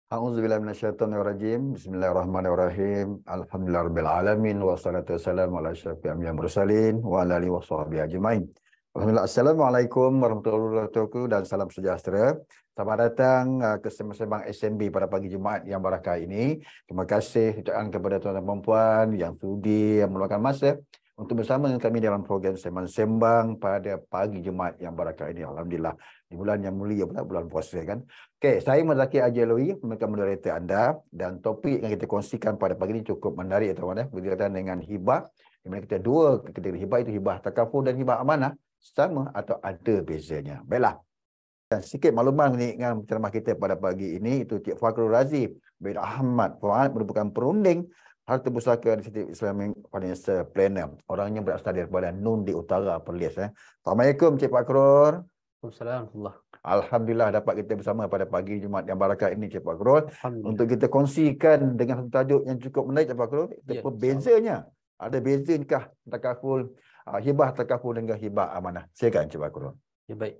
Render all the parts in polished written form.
A'udzubillahi minasyaitonirrajim. Bismillahirrahmanirrahim. Alhamdulillahirabbil alamin wassalatu wassalamu ala asyrofil anbiya'i wal mursalin wa ala alihi washabihi ajmain. Alhamdulillah. Assalamualaikum warahmatullahi wabarakatuh dan salam sejahtera. Selamat datang ke sembang SMB pada pagi Jumaat yang barakah ini. Terima kasih ucapkan kepada tuan-tuan dan puan yang sudi meluangkan masa untuk bersama dengan kami dalam program sembang pada pagi Jumaat yang barakah ini. Alhamdulillah. Di bulan yang mulia pula, bulan puasa kan. Okey, saya Mazaki Ajalui, merupakan moderator anda dan topik yang kita kongsikan pada pagi ini cukup menarik teman-teman, berkaitan dengan hibah. Di mana kita dua kategori hibah, itu hibah takaful dan hibah amanah, sama atau ada bezanya. Baiklah. Dan sikit makluman dengan ceramah kita pada pagi ini, itu Cik Fakhrul Razi bin Ahmad Fuad merupakan perunding Harta Pusaka Institute Islamic Financial Planner. Orangnya berasal daripada Nun di Utara Perlis. Assalamualaikum Cik Fakhrul. Waalaikumsalam. Alhamdulillah dapat kita bersama pada pagi Jumaat yang barakah ini Cik Fakhrul Alhamdulillah. untuk kita kongsikan dengan satu tajuk yang cukup menarik Cik Fakhrul. Ya, Apa bezanya? Ada bezakah takaful, hibah takaful dengan hibah amanah? Silakan Cik Fakhrul. Ya, baik.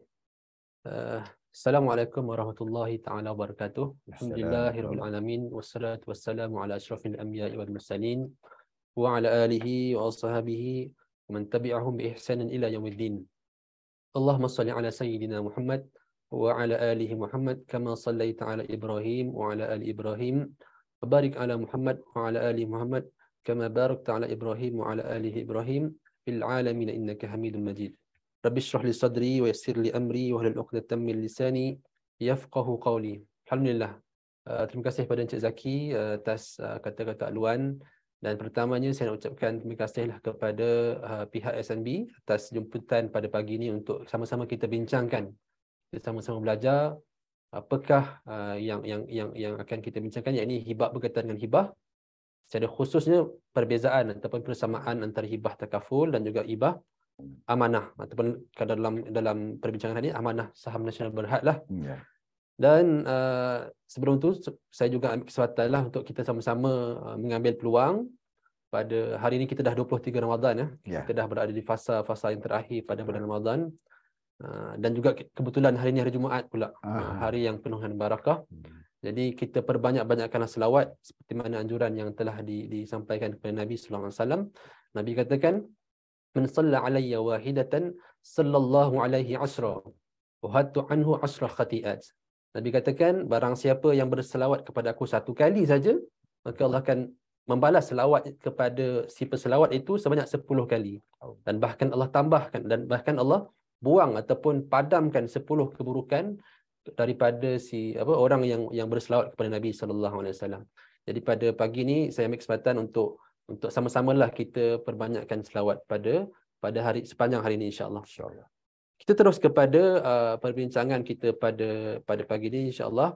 Assalamualaikum warahmatullahi taala wabarakatuh. Alhamdulillahirabbil alamin wassalatu wassalamu ala asyrafil anbiya'i wal mursalin wa ala alihi wa ashabihi wa man tabi'ahum bi ihsanin ila yaumiddin. Allahumma shalli ala sayyidina Muhammad wa ala alihi Muhammad kama shallaita ala Ibrahim wa ala ali Ibrahim wa barik ala Muhammad wa ala ali Muhammad kama barakta ala Ibrahim wa ala alihi Ibrahim fil alamin innaka Hamidum Majid. Rabbi shrah li sadri wa yassir li amri wa hlul 'uqdatam min lisani yafqahu qawli. Alhamdulillah. Terima kasih kepada Encik Zaki atas kata-kata aluan, dan pertamanya saya nak ucapkan terima kasihlah kepada pihak SNB atas jemputan pada pagi ini untuk sama-sama kita bincangkan, kita sama-sama belajar apakah yang akan kita bincangkan, iaitu hibah, berkaitan dengan hibah, secara khususnya perbezaan ataupun persamaan antara hibah takaful dan juga hibah amanah, ataupun dalam perbincangan ini amanah saham nasional berhad lah. Ya. Dan sebelum itu saya juga ambil kesempatan lah untuk kita sama-sama mengambil peluang. Pada hari ini kita dah 23 Ramadan ya. Ya. Kita dah berada di fasa yang terakhir pada bulan Ramadan. Dan juga kebetulan hari ini hari Jumaat pula, hari yang penuh dengan barakah. Jadi kita perbanyak-banyakkanlah selawat seperti mana anjuran yang telah disampaikan kepada Nabi sallallahu alaihi wasallam. Nabi katakan, "Man shalla alayya wahidatan sallallahu alaihi asra wa hattu anhu asra khati'at." Nabi katakan, barang siapa yang berselawat kepada aku satu kali saja, maka Allah akan membalas selawat kepada si peselawat itu sebanyak 10 kali. Dan bahkan Allah tambahkan, dan bahkan Allah buang ataupun padamkan 10 keburukan daripada orang yang berselawat kepada Nabi sallallahu alaihi wasallam. Jadi pada pagi ini saya ambil kesempatan untuk sama-samalah kita perbanyakkan selawat pada hari sepanjang hari ini insya-Allah. Kita terus kepada perbincangan kita pada pagi ini insya-Allah,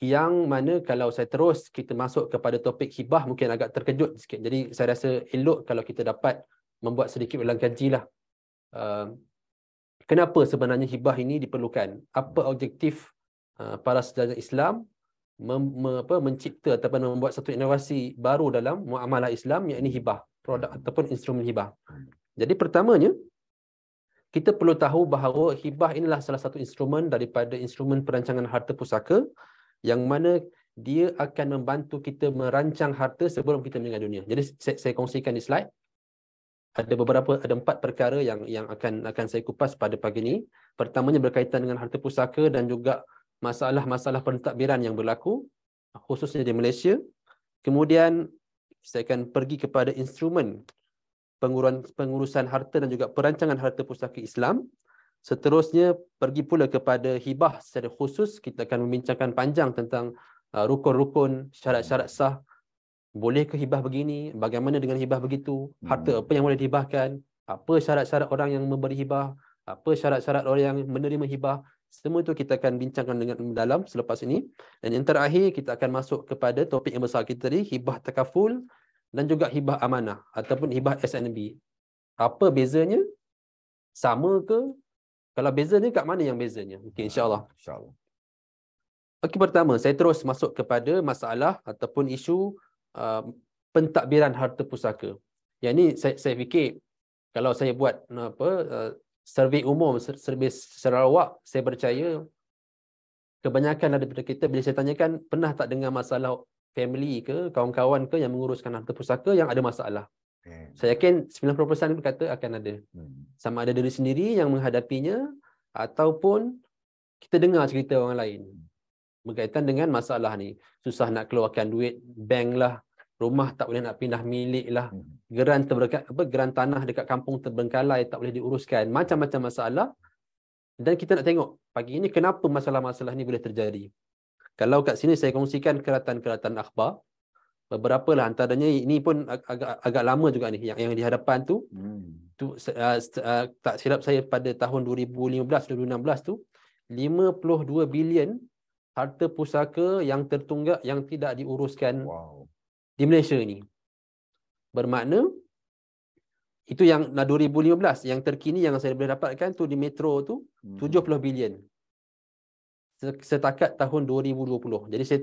yang mana kalau saya terus kita masuk kepada topik hibah mungkin agak terkejut sikit. Jadi saya rasa elok kalau kita dapat membuat sedikit ulang kaji lah. Kenapa sebenarnya hibah ini diperlukan? Apa objektif para sarjana Islam mencipta ataupun membuat satu inovasi baru dalam muamalah Islam, iaitu hibah, produk ataupun instrumen hibah. Jadi pertamanya kita perlu tahu bahawa hibah inilah salah satu instrumen daripada instrumen perancangan harta pusaka, yang mana dia akan membantu kita merancang harta sebelum kita meninggal dunia. Jadi saya kongsikan di slide. Ada 4 perkara yang akan saya kupas pada pagi ini. Pertamanya berkaitan dengan harta pusaka dan juga masalah-masalah pentadbiran yang berlaku khususnya di Malaysia. Kemudian saya akan pergi kepada instrumen pengurusan harta dan juga perancangan harta pusaka Islam. Seterusnya pergi pula kepada hibah secara khusus. Kita akan membincangkan panjang tentang rukun-rukun, syarat-syarat sah. Bolehkah hibah begini? Bagaimana dengan hibah begitu? Harta apa yang boleh dihibahkan? Apa syarat-syarat orang yang memberi hibah? Apa syarat-syarat orang yang menerima hibah? Semua itu kita akan bincangkan dengan mendalam selepas ini. Dan yang terakhir kita akan masuk kepada topik yang besar kita tadi, hibah takaful dan juga hibah amanah ataupun hibah SNB. Apa bezanya? Sama ke? Kalau bezanya, kat mana yang bezanya? Okey, insya-Allah. Insya-Allah. Okey, pertama saya terus masuk kepada masalah ataupun isu pentadbiran harta pusaka. Yang ini saya fikir kalau saya buat survey umum, survei secara awak, saya percaya kebanyakan daripada kita bila saya tanyakan, pernah tak dengar masalah family ke, kawan-kawan ke yang menguruskan harta pusaka yang ada masalah? Saya yakin 90% berkata akan ada. Sama ada diri sendiri yang menghadapinya ataupun kita dengar cerita orang lain berkaitan dengan masalah ni. Susah nak keluarkan duit, bank lah, rumah tak boleh nak pindah milik lah, geran tanah dekat kampung terbengkalai tak boleh diuruskan, macam-macam masalah. Dan kita nak tengok pagi ini kenapa masalah-masalah ni boleh terjadi. Kalau kat sini saya kongsikan keratan-keratan akhbar, beberapa lah antaranya, ini pun agak lama juga ni, yang di hadapan tu, tak silap saya pada tahun 2015-2016 tu, 52 bilion harta pusaka yang tertunggak yang tidak diuruskan di Malaysia ni. Bermakna itu yang 2015, yang terkini yang saya boleh dapatkan tu di Metro tu 70 bilion setakat tahun 2020. Jadi saya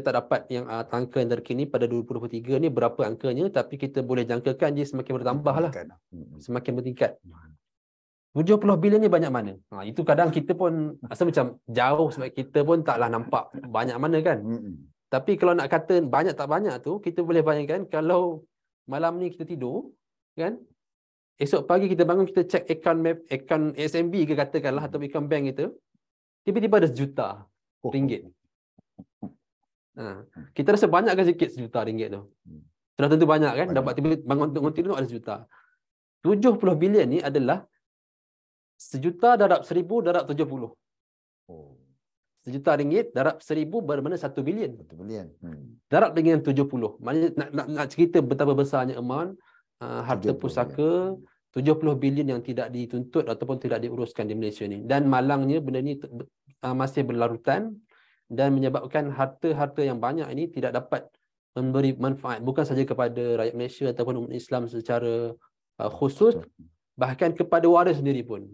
tak dapat yang angka yang terkini pada 2023 ni berapa angkanya, tapi kita boleh jangkakan dia semakin bertambah lah, semakin bertingkat. 70 bilion ni banyak mana? Itu kadang kita pun rasa macam jauh sebab kita pun taklah nampak banyak mana kan. Tapi kalau nak kata banyak tak banyak tu, kita boleh bayangkan kalau malam ni kita tidur kan, esok pagi kita bangun, kita check akaun SMB ke katakanlah, atau akaun bank kita, tiba-tiba ada RM1 juta. Kita rasa banyak ke sikit RM1 juta tu? Sudah tentu banyak kan, dapat tiba-tiba bangun tidur ada RM1 juta. 70 bilion ni adalah 1 juta darab 1000 darab 70. 1 juta ringgit darab 1000 bermakna 1 bilion. 1 bilion. Darab dengan 70. Maknanya nak cerita betapa besarnya amount harta pusaka 70 bilion yang tidak dituntut ataupun tidak diuruskan di Malaysia ni. Dan malangnya benda ni masih berlarutan dan menyebabkan harta-harta yang banyak ini tidak dapat memberi manfaat bukan sahaja kepada rakyat Malaysia ataupun umat Islam secara khusus, bahkan kepada waris sendiri pun.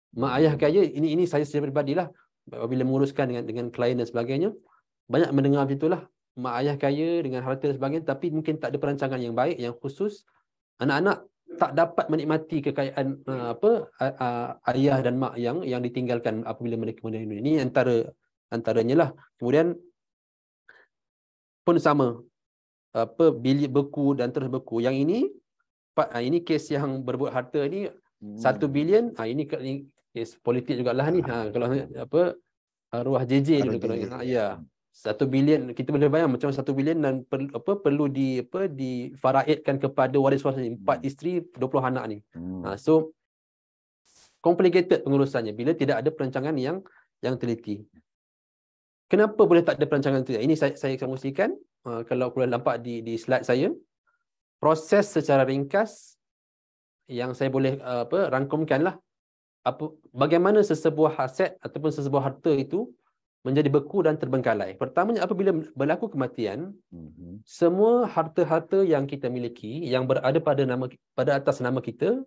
Mak ayah kaya, ini saya secara peribadilah, apabila menguruskan dengan klien dan sebagainya, banyak mendengar macam itulah, mak ayah kaya dengan harta dan sebagainya, tapi mungkin tak ada perancangan yang baik, yang khusus. Anak-anak tak dapat menikmati kekayaan ayah dan mak yang ditinggalkan apabila mereka meninggal. Ini antaranya lah. Kemudian pun sama, bilik beku dan terus beku. Yang ini kes yang berbuat harta ni 1 bilion. Ini kes politik jugalah ni. Kalau arwah JJ dulu kalau ya. 1 bilion, kita boleh bayang macam 1 bilion dan perlu difaraidkan kepada waris-waris 4 isteri 20 anak ni. So complicated pengurusannya bila tidak ada perancangan yang teliti. Kenapa boleh tak ada perancangan itu? Ini saya kongsikan, kalau boleh nampak di slide saya, proses secara ringkas yang saya boleh rangkumkanlah bagaimana sesebuah aset ataupun sesebuah harta itu menjadi beku dan terbengkalai. Pertamanya, apabila berlaku kematian, semua harta-harta yang kita miliki yang berada pada atas nama kita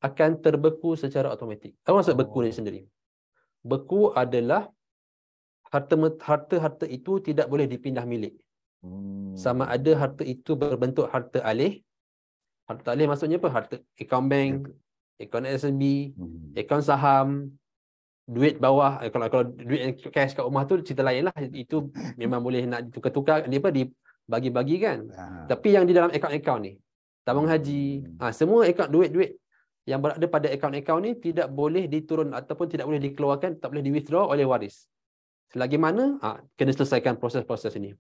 akan terbeku secara automatik. Apa maksud beku ni sendiri? Beku adalah harta-harta itu tidak boleh dipindah milik. Sama ada harta itu berbentuk harta alih. Harta alih maksudnya apa? Harta akaun bank, akaun SMB, akaun saham, duit bawah. Kalau duit yang cash kat rumah tu cerita lain lah. Itu memang boleh nak ditukar-tukar, dibagi-bagi kan. Tapi yang di dalam akaun-akaun ni, tabung haji, semua akaun duit-duit yang berada pada akaun-akaun ni tidak boleh diturun ataupun tidak boleh dikeluarkan, tak boleh di-withdraw oleh waris. Selagi mana kena selesaikan proses-proses ini.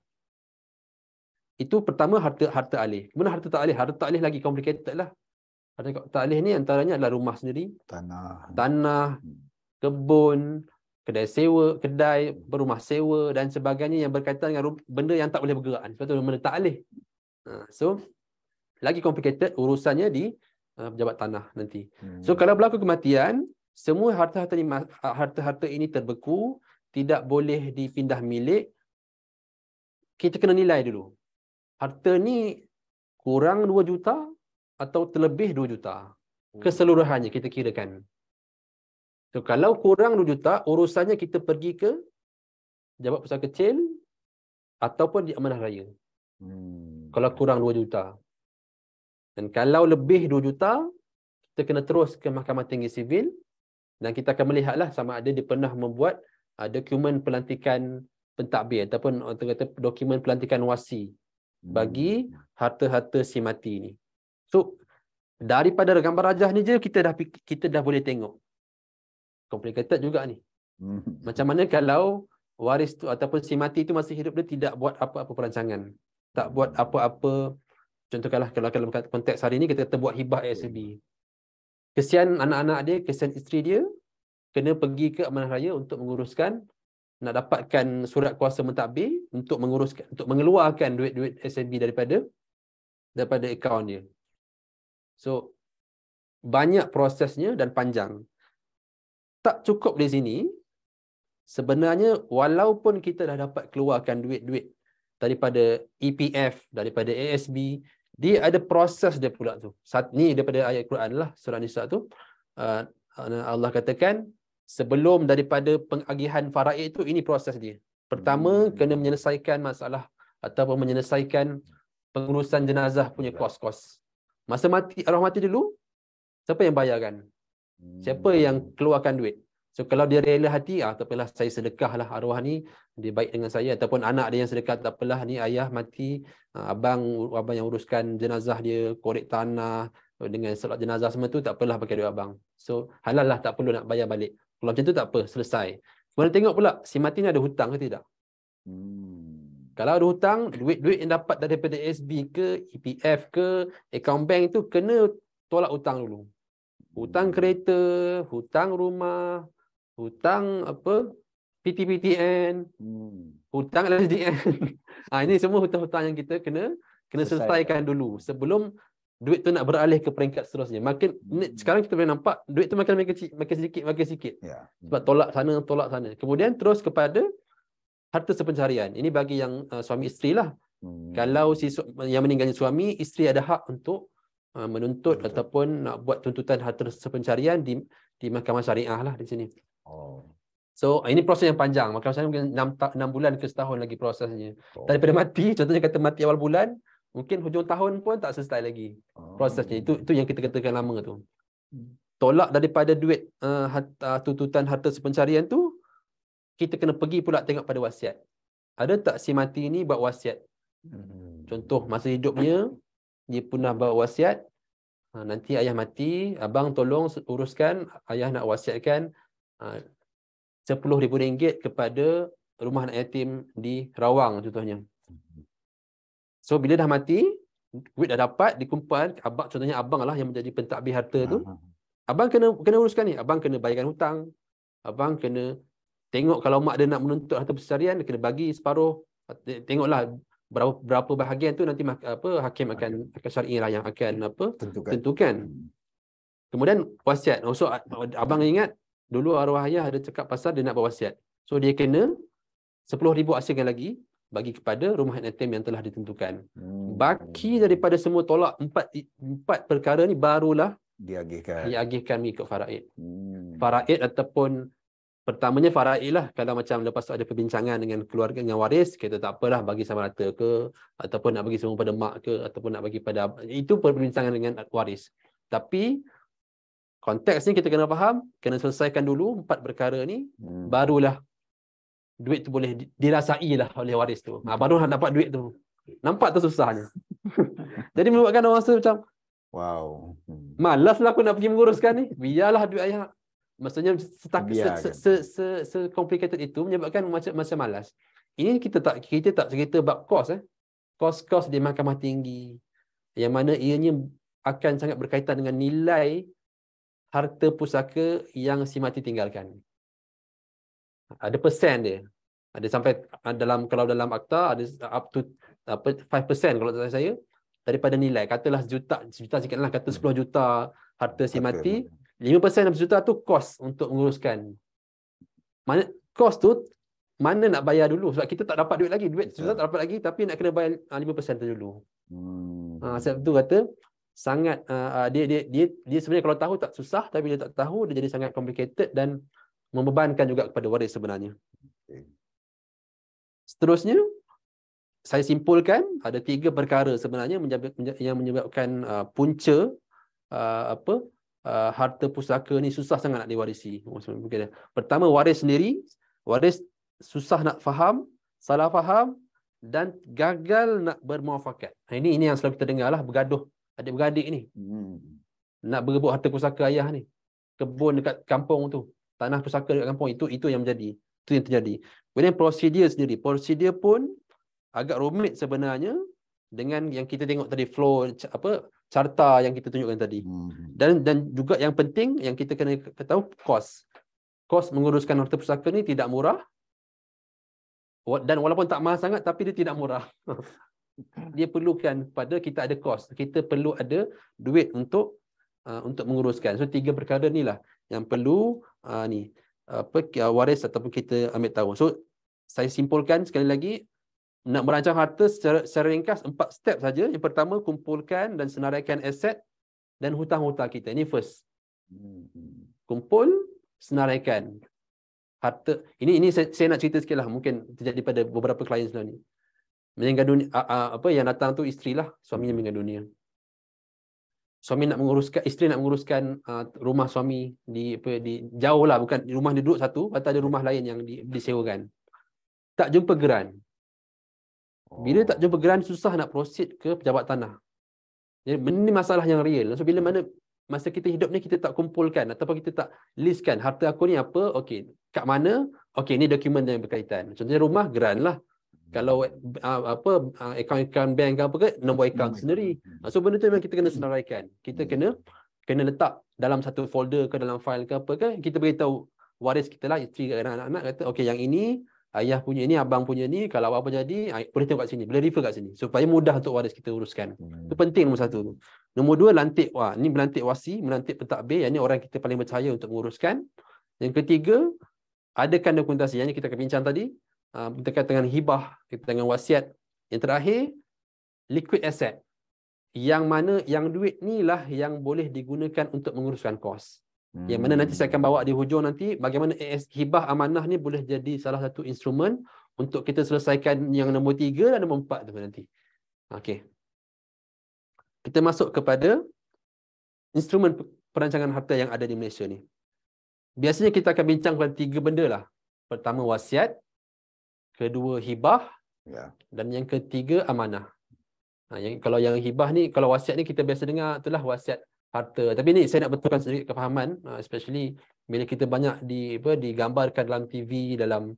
Itu pertama, harta alih. Kemudian harta tak alih. Harta tak alih lagi complicated lah. Harta tak alih ni antaranya adalah rumah sendiri, tanah, kebun, kedai sewa, kedai berumah sewa dan sebagainya yang berkaitan dengan benda yang tak boleh bergerak. Sebab tu benda tak alih. So lagi complicated urusannya di pejabat tanah nanti. So kalau berlaku kematian, semua harta-harta ini terbeku, tidak boleh dipindah milik. Kita kena nilai dulu. Harta ni kurang 2 juta atau terlebih 2 juta. Keseluruhannya kita kirakan. So kalau kurang 2 juta, urusannya kita pergi ke Pejabat Pusat Kecil ataupun di Amanah Raya. Kalau kurang 2 juta. Dan kalau lebih 2 juta, kita kena terus ke Mahkamah Tinggi Sivil dan kita akan melihatlah sama ada dia pernah membuat dokumen pelantikan pentadbir ataupun orang kata dokumen pelantikan wasi bagi harta-harta si mati ni. So daripada gambar rajah ni je kita dah boleh tengok. Complicated juga ni. Macam mana kalau waris tu ataupun si mati tu masih hidup dia tidak buat apa-apa perancangan. Tak buat apa-apa. Contoh kalau dalam konteks hari ni kita kata buat hibah ASB. Kesian anak-anak dia, kesian isteri dia kena pergi ke amanah raya untuk menguruskan, nak dapatkan surat kuasa mentadbir untuk menguruskan, untuk mengeluarkan duit-duit SNB daripada akaun dia. So banyak prosesnya dan panjang. Tak cukup di sini. Sebenarnya walaupun kita dah dapat keluarkan duit-duit daripada EPF, daripada ASB, dia ada proses dia pula tu. Ni daripada ayat Quran lah, surah Nisa tu. Allah katakan sebelum daripada pengagihan faraid itu, ini proses dia. Pertama, kena menyelesaikan masalah ataupun menyelesaikan pengurusan jenazah punya kos-kos. Masa mati, arwah mati dulu, siapa yang bayarkan? Siapa yang keluarkan duit? So kalau dia rela hati, tak apalah, saya sedekahlah arwah ni, dia baik dengan saya. Ataupun anak dia yang sedekah, tak apalah, ni ayah mati, abang yang uruskan jenazah dia, korek tanah dengan solat jenazah semua tu, tak apalah pakai duit abang. So halal lah, tak perlu nak bayar balik. Kalau macam tu tak apa, selesai. Kemudian tengok pula si mati ni ada hutang ke tidak. Kalau ada hutang, duit-duit yang dapat daripada SB ke, EPF ke, akaun bank tu, kena tolak hutang dulu. Hutang kereta, hutang rumah, hutang PTPTN, hutang LSDN. Ini semua hutang-hutang yang kita kena selesaikan dulu sebelum duit tu nak beralih ke peringkat seterusnya. Sekarang kita boleh nampak duit tu makin sikit. Sebab tolak sana. Kemudian terus kepada harta sepencarian. Ini bagi yang suami isteri lah. Kalau yang meninggalnya suami, isteri ada hak untuk menuntut ataupun nak buat tuntutan harta sepencarian di mahkamah syariah lah di sini. So ini proses yang panjang. Mahkamah syariah mungkin 6 bulan ke setahun lagi prosesnya. Daripada mati, contohnya kata mati awal bulan, mungkin hujung tahun pun tak selesai lagi prosesnya. Itu yang kita katakan lama tu. Tolak daripada duit tuntutan harta sepencarian tu, kita kena pergi pula tengok pada wasiat. Ada tak si mati ni buat wasiat? Contoh masa hidupnya dia pernah buat wasiat, nanti ayah mati, abang tolong uruskan, ayah nak wasiatkan RM10,000 kepada rumah anak yatim di Rawang contohnya. So bila dah mati, duit dah dapat, dikumpul, contohnya abang lah yang menjadi pentadbir harta tu. Abang kena uruskan ni, abang kena bayarkan hutang, abang kena tengok kalau mak dia nak menuntut harta persarian, dia kena bagi separuh. Tengoklah berapa bahagian tu nanti hakim akan syar'i lah yang akan tentukan. Kemudian wasiat. So abang ingat dulu arwah ayah ada cakap pasal dia nak berwasiat. So dia kena RM10,000 asingkan lagi bagi kepada rumah yatim yang telah ditentukan. Baki daripada semua tolak empat perkara ni barulah diagihkan mengikut faraid. Faraid ataupun pertamanya faraid lah. Kalau macam lepas tu ada perbincangan dengan keluarga, dengan waris, kita tak apalah bagi sama rata ke, ataupun nak bagi semua pada mak ke, ataupun nak bagi pada, itu perbincangan dengan waris. Tapi konteks ni kita kena faham, kena selesaikan dulu 4 perkara ni, barulah duit tu boleh dirasai lah oleh waris tu. Baru nak dapat duit tu. Nampak tu susahnya. Jadi menyebabkan orang rasa macam, wow, malaslah aku nak pergi menguruskan ni. Biarlah duit ayah. Maksudnya complicated itu menyebabkan macam malas. Ini kita tak cerita bab kos. Kos di mahkamah tinggi, yang mana ianya akan sangat berkaitan dengan nilai harta pusaka yang si mati tinggalkan. Ada persen dia. Ada sampai kalau dalam akta ada up to 5% kalau tak saya daripada nilai. Katalah sejuta sikitlah, kata 10 juta harta si mati. 5% dalam sejuta tu kos untuk menguruskan. Mana kos tu mana nak bayar dulu, sebab kita tak dapat duit lagi. Duit sejuta tak dapat lagi, tapi nak kena bayar 5% tu dulu. Sebab tu kata sangat dia sebenarnya kalau tahu tak susah, tapi bila tak tahu dia jadi sangat complicated dan membebankan juga kepada waris sebenarnya. Seterusnya saya simpulkan ada 3 perkara sebenarnya yang menyebabkan punca harta pusaka ni susah sangat nak diwarisi. Pertama, waris sendiri. Waris susah nak faham, salah faham dan gagal nak bermuafakat. Ini yang selalu kita dengar lah, bergaduh adik-beradik ni. Nak berebut harta pusaka ayah ni. Kebun dekat kampung tu, tanah pusaka dekat kampung, itu yang menjadi. Itu yang terjadi. Kemudian prosedur sendiri. Prosedur pun agak rumit sebenarnya dengan yang kita tengok tadi, flow carta yang kita tunjukkan tadi. Dan juga yang penting yang kita kena tahu, kos. Kos menguruskan harta pusaka ni tidak murah. Dan walaupun tak mahal sangat, tapi dia tidak murah. Dia perlukan pada kita ada kos. Kita perlu ada duit untuk menguruskan. So 3 perkara ni lah yang perlu waris ataupun kita ambil tahu. So saya simpulkan sekali lagi, nak merancang harta secara ringkas 4 step saja. Yang pertama, kumpulkan dan senaraikan aset dan hutang-hutang kita. Ini first. Kumpul, senaraikan harta. Ini saya nak cerita sikit lah, mungkin terjadi pada beberapa klien sebenarnya. Meninggal dunia, yang datang tu isteri lah, suaminya meninggal dunia. Isteri nak menguruskan rumah suami di jauh lah, bukan rumah dia duduk satu, atau ada rumah lain yang disewakan. Tak jumpa geran. Bila tak jumpa geran, susah nak proceed ke pejabat tanah. Jadi ini masalah yang real. So bila mana masa kita hidup ni kita tak kumpulkan ataupun kita tak listkan harta aku ni apa, okey, kat mana, okey, ni dokumen yang berkaitan. Contohnya rumah, geran lah. Kalau akaun bank ke apa ke, nombor akaun sendiri. So benda tu memang kita kena senaraikan. Kita kena letak dalam satu folder ke dalam file ke apa ke, kita beritahu waris kita lah, isteri dan anak-anak, kata okey, yang ini ayah punya ni, abang punya ni, kalau apa jadi boleh tengok kat sini, boleh refer kat sini, supaya mudah untuk waris kita uruskan. Itu penting nombor 1 tu. Nombor 2, lantik wasi, melantik pentadbir, yang ni orang kita paling percaya untuk menguruskan. Yang ketiga, adakan dokumentasi yang kita akan bincang tadi, berkaitan dengan hibah, berkaitan dengan wasiat. Yang terakhir, liquid asset, yang mana yang duit ni lah yang boleh digunakan untuk menguruskan kos. Yang mana nanti saya akan bawa di hujung nanti, bagaimana hibah amanah ni boleh jadi salah satu instrumen untuk kita selesaikan yang nombor 3 dan nombor 4 tu nanti. Okey. Kita masuk kepada instrumen perancangan harta yang ada di Malaysia ni. Biasanya kita akan bincang pada 3 benda lah. Pertama, wasiat. Kedua, hibah. Dan yang ketiga, amanah. Kalau yang hibah ni, kalau wasiat ni kita biasa dengar, itulah wasiat harta. Tapi ni saya nak betulkan sedikit kefahaman, especially bila kita banyak digambarkan dalam TV, dalam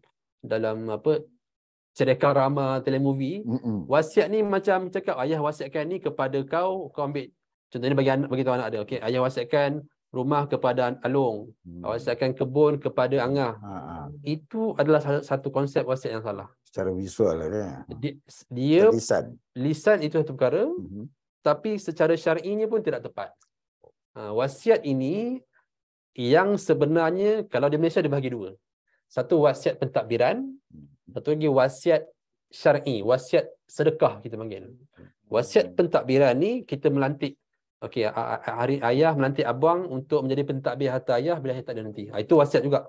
cerita rama, telemovie. Wasiat ni macam cakap, ayah wasiatkan ni kepada kau ambil. Contohnya bagi tahu anak dia, okey, ayah wasiatkan rumah kepada Along, wasiatkan kebun kepada Angah. Itu adalah satu konsep wasiat yang salah. Secara visual lah dia lisan itu satu perkara, tapi secara syar'inya pun tidak tepat. Wasiat ini yang sebenarnya kalau di Malaysia dibahagi 2. Satu wasiat pentadbiran, satu lagi wasiat syar'i, wasiat sedekah kita panggil. Wasiat pentadbiran ni kita melantik, okey, hari ayah melantik abang untuk menjadi pentadbir harta ayah bila ayah tak ada nanti. Itu wasiat juga.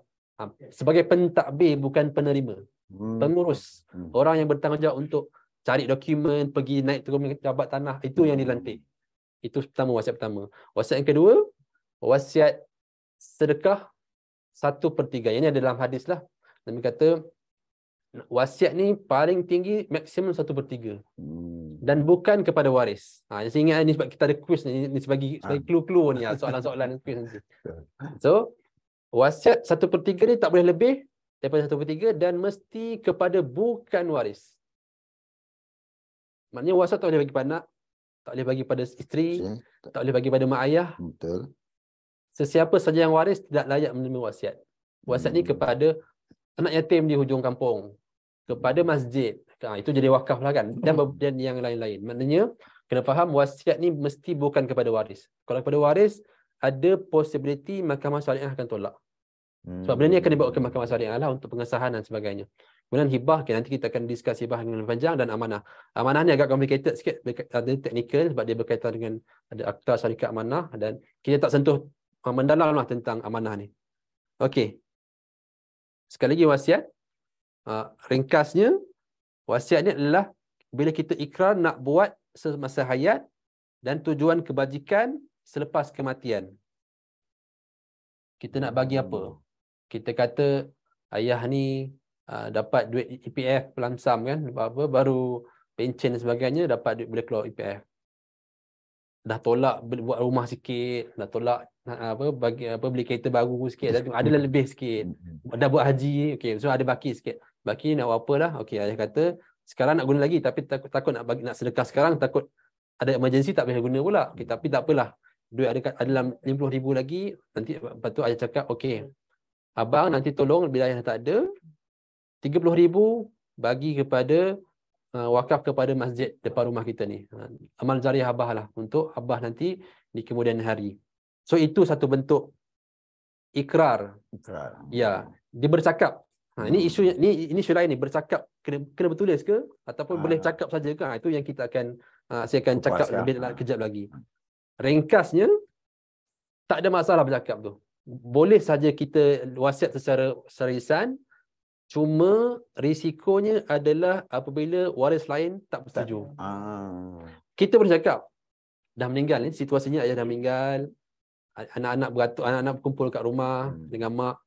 Sebagai pentadbir, bukan penerima. Pengurus. Orang yang bertanggungjawab untuk cari dokumen, pergi naik turun pejabat tanah, itu yang dilantik. Itu pertama, wasiat pertama. Wasiat yang kedua, wasiat sedekah 1/3. Ini ada dalam hadis lah. Nabi kata, wasiat ni paling tinggi maksimum 1/3. Dan bukan kepada waris. Saya ingat ni sebab kita ada quiz ni sebagai clue-clue ni, soalan-soalan quiz nanti. So, wasiat 1/3 ni tak boleh lebih daripada 1/3 dan mesti kepada bukan waris. Maknanya wasiat tak boleh bagi pada anak, tak boleh bagi pada isteri, tak boleh bagi pada mak ayah. Betul. Sesiapa saja yang waris tidak layak menerima wasiat. Wasiat ni kepada anak yatim di hujung kampung, kepada masjid. Itu jadi wakaf lah kan. Dan yang lain-lain. Maknanya, kena faham wasiat ni mesti bukan kepada waris. Kalau kepada waris, ada possibility Mahkamah Syariah akan tolak. Sebab benda ni akan dibawa ke Mahkamah Syariah lah untuk pengesahan dan sebagainya. Kemudian hibah, nanti kita akan discuss hibah dengan panjang, dan amanah. Amanah ni agak complicated sikit, ada technical sebab dia berkaitan dengan ada akta syarikat amanah, dan kita tak sentuh mendalam lah tentang amanah ni. Okey. Sekali lagi wasiat. Ringkasnya, wasiat ni adalah bila kita ikrar nak buat semasa hayat dan tujuan kebajikan selepas kematian. Kita nak bagi apa? Kita kata ayah ni dapat duit EPF lamsam kan, baru pencen dan sebagainya, dapat duit boleh keluar EPF. Dah tolak buat rumah sikit, dah tolak beli kereta baru sikit, adalah lebih sikit. Dah buat haji, okey, so ada baki sikit. Baki nak buat apa dah? Okey, ayah kata sekarang nak guna lagi, tapi takut nak sedekah sekarang, takut ada emergency tak boleh guna pula. Okay, tapi tak apalah. Duit ada dalam 50,000 lagi. Nanti lepas tu ayah cakap, okey, abang nanti tolong bila ayah tak ada, 30,000 bagi kepada wakaf kepada masjid depan rumah kita ni. Amal jariah abah lah untuk abah nanti di kemudian hari. So itu satu bentuk ikrar. Ya, dia bercakap. Ini isu ni, isu lain ni, bercakap kena bertulis ke ataupun boleh cakap saja ke? Itu yang kita akan saya akan cakap lebih kejap lagi. Ringkasnya, tak ada masalah bercakap tu. Boleh saja kita wasiat secara lisan, cuma risikonya adalah apabila waris lain tak bersetuju. Kita boleh cakap, dah meninggal ni, situasinya ayah dah meninggal, anak-anak beratur, anak-anak berkumpul kat rumah dengan mak.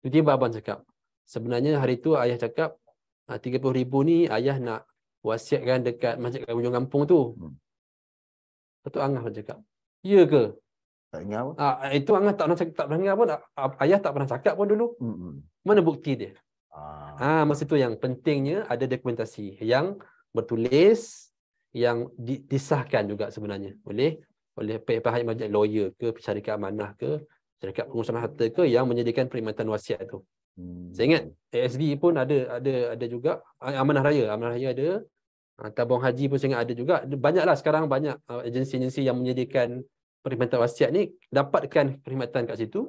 Tiba-tiba abang cakap, sebenarnya hari tu ayah cakap 30,000 ni ayah nak wasiatkan dekat masjid kat hujung kampung tu. Lepas tu Angah cakap, ya ke? Tak ingat apa? Itu Angah tak pernah dengar pun. Ayah tak pernah cakap pun dulu. Mana bukti dia? Masa tu yang pentingnya ada dokumentasi yang bertulis, yang disahkan juga sebenarnya oleh pihak majlis lawyer ke, syarikat amanah ke, syarikat pengurusan harta ke yang menyediakan perkhidmatan wasiat tu. Saya ingat ASB pun ada juga, Amanah Raya ada, Tabung Haji pun saya ingat ada juga. Banyaklah sekarang, banyak agensi-agensi yang menyediakan perkhidmatan wasiat ni, dapatkan perkhidmatan kat situ.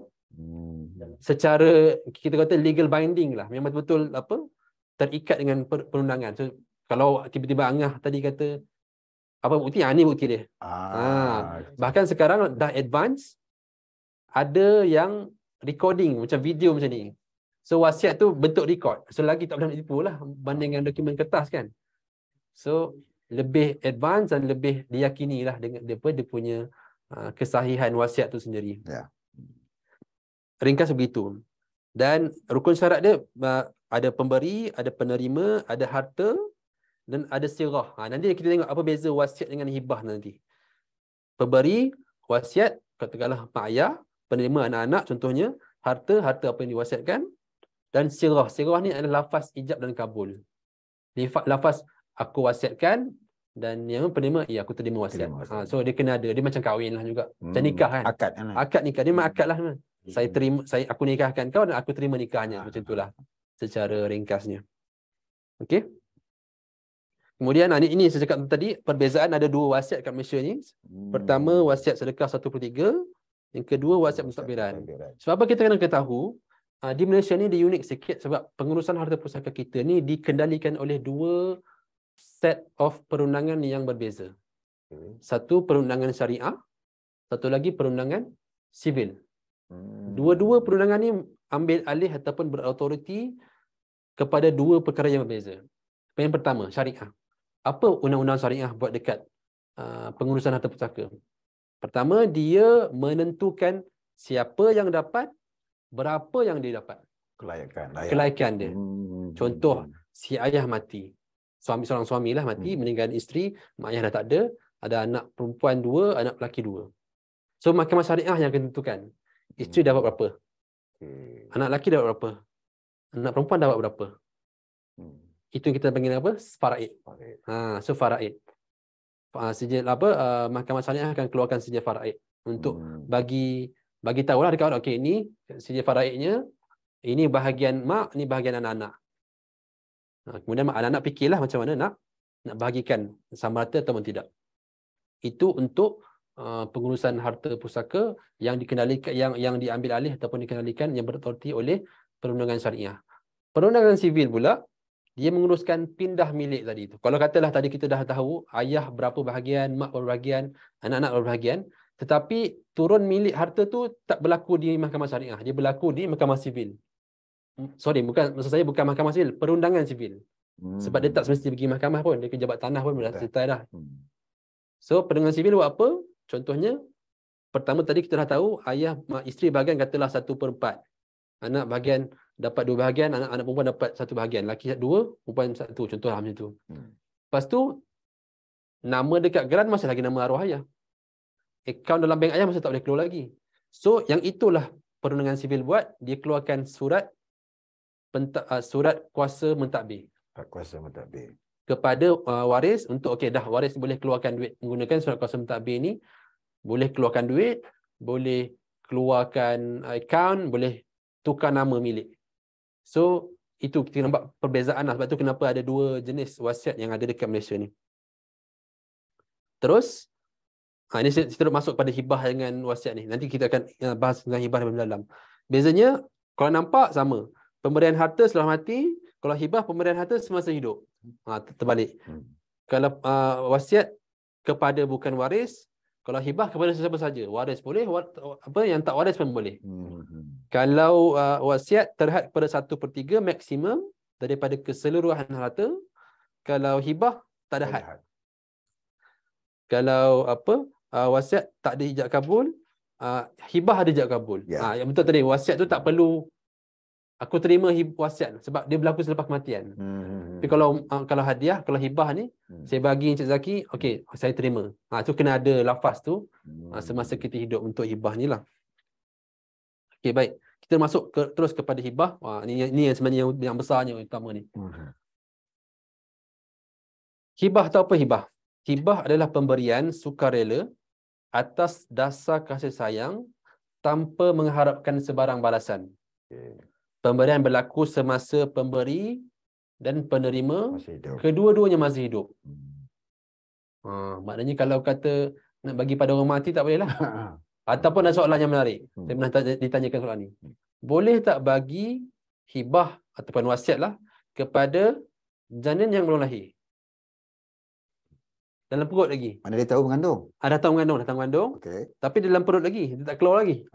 Secara kita kata legal binding lah, memang betul terikat dengan perundangan. So kalau tiba-tiba Angah tadi kata apa bukti, ni bukti dia. Bahkan sekarang dah advance, ada yang recording macam video macam ni. So wasiat tu bentuk record, so lagi tak boleh nak tipu lah banding dengan dokumen kertas kan. So lebih advance dan lebih diyakini lah dengan dia punya kesahihan wasiat tu sendiri. Ringkas begitu. Dan rukun syarat dia ada pemberi, ada penerima, ada harta dan ada sirah. Nanti kita tengok apa beza wasiat dengan hibah nanti. Pemberi, wasiat, katakanlah mak ayah, penerima anak-anak contohnya, harta apa yang diwasiatkan, dan sirah. Sirah ni adalah lafaz ijab dan kabul. Lafaz aku wasiatkan, dan yang penerima, ya aku terima wasiat. So dia kena ada, dia macam kahwin lah juga. Macam nikah kan. Akad nikah, dia memang akad lah. Aku nikahkan kau dan aku terima nikahnya. Macam itulah secara ringkasnya. Okey. Kemudian ini saya cakap tadi, perbezaan ada dua wasiat kat Malaysia ni. Pertama wasiat sedekah 1/3, yang kedua wasiat mentadbiran. Sebab apa kita kena ketahui, di Malaysia ni dia unik sikit sebab pengurusan harta pusaka kita ni dikendalikan oleh dua set of perundangan yang berbeza. Satu perundangan syariah, satu lagi perundangan sivil. Dua-dua perundangan ni ambil alih ataupun berautoriti kepada dua perkara yang berbeza. Yang pertama, syariah. Apa undang-undang syariah buat dekat pengurusan harta pusaka? Pertama, dia menentukan siapa yang dapat, berapa yang dia dapat. Kelayakan dia. Contoh, si ayah mati. Seorang suami lah mati, meninggalkan isteri, mak ayah dah tak ada anak perempuan 2, anak lelaki 2. So mahkamah syariah yang akan tentukan. Isteri dapat berapa? Anak lelaki dapat berapa? Anak perempuan dapat berapa? Itu yang kita panggil apa? Faraid. So faraid. Mahkamah syariah akan keluarkan sijil faraid untuk bagi tahu lah dekat orang, okey, ini sijil faraidnya, ini bahagian mak, ini bahagian anak-anak. Kemudian anak-anak fikirlah macam mana nak bahagikan sama rata ataupun tidak. Itu untuk pengurusan harta pusaka yang dikendalikan, yang diambil alih ataupun dikendalikan, yang berautoriti oleh perundangan syariah. Perundangan sivil pula, dia menguruskan pindah milik tadi itu. Kalau katalah tadi kita dah tahu ayah berapa bahagian, mak berapa bahagian, anak-anak berapa bahagian, tetapi turun milik harta tu tak berlaku di mahkamah syariah, dia berlaku di mahkamah sivil. Maksud saya bukan mahkamah sivil, perundangan sivil. Sebab dia tak semestinya pergi mahkamah pun, dia ke jabat tanah pun dah selesai dah. So perundangan sivil buat apa? Contohnya, pertama tadi kita dah tahu ayah mak isteri bahagian katalah 1/4. Anak bahagian dapat 2 bahagian, anak perempuan dapat 1 bahagian, laki 2, perempuan 1, contohlah macam tu. Lepas tu nama dekat geran masih lagi nama arwah ayah. Akaun dalam bank ayah masih tak boleh keluar lagi. So yang itulah perundangan sivil buat, dia keluarkan surat surat kuasa mentadbir. Kuasa mentadbir Kepada waris untuk okey dah waris boleh keluarkan duit menggunakan surat kuasa mentadbir ni, boleh keluarkan duit, boleh keluarkan akaun, boleh tukar nama milik. So itu kita nampak perbezaan lah. Sebab tu kenapa ada 2 jenis wasiat yang ada dekat Malaysia ni. Terus ini kita masuk pada hibah dengan wasiat ni. Nanti kita akan bahas tentang hibah lebih dalam. Bezanya kalau nampak sama. Pemberian harta setelah mati, kalau hibah pemberian harta semasa hidup. Terbalik. Kalau wasiat kepada bukan waris, kalau hibah kepada sesiapa saja. Waris boleh, yang tak waris pun boleh. Kalau wasiat terhad kepada 1/3 maksimum daripada keseluruhan harta. Kalau hibah tak ada had. Kalau wasiat tak ada ijab kabul, hibah ada ijab kabul. Yang betul tadi, wasiat tu tak perlu aku terima wasiat sebab dia berlaku selepas kematian. Tapi kalau hadiah, kalau hibah ni, saya bagi Encik Zaki, okey, saya terima. Tu kena ada lafaz tu semasa kita hidup untuk hibah ni lah. Okey, baik. Kita masuk terus kepada hibah. Ni yang sebenarnya yang besarnya, yang utama ni. Hibah atau apa hibah? Hibah adalah pemberian sukarela atas dasar kasih sayang tanpa mengharapkan sebarang balasan. Pemberian berlaku semasa pemberi dan penerima kedua-duanya masih hidup. Maknanya kalau kata nak bagi pada orang mati tak boleh lah. Ataupun ada soalan yang menarik. Saya pernah ditanyakan soalan ni. Boleh tak bagi hibah ataupun wasiat lah kepada janin yang belum lahir? Dalam perut lagi. Mana dia tahu mengandung? Dah tahu mengandung. Okay. Tapi dalam perut lagi, dia tak keluar lagi.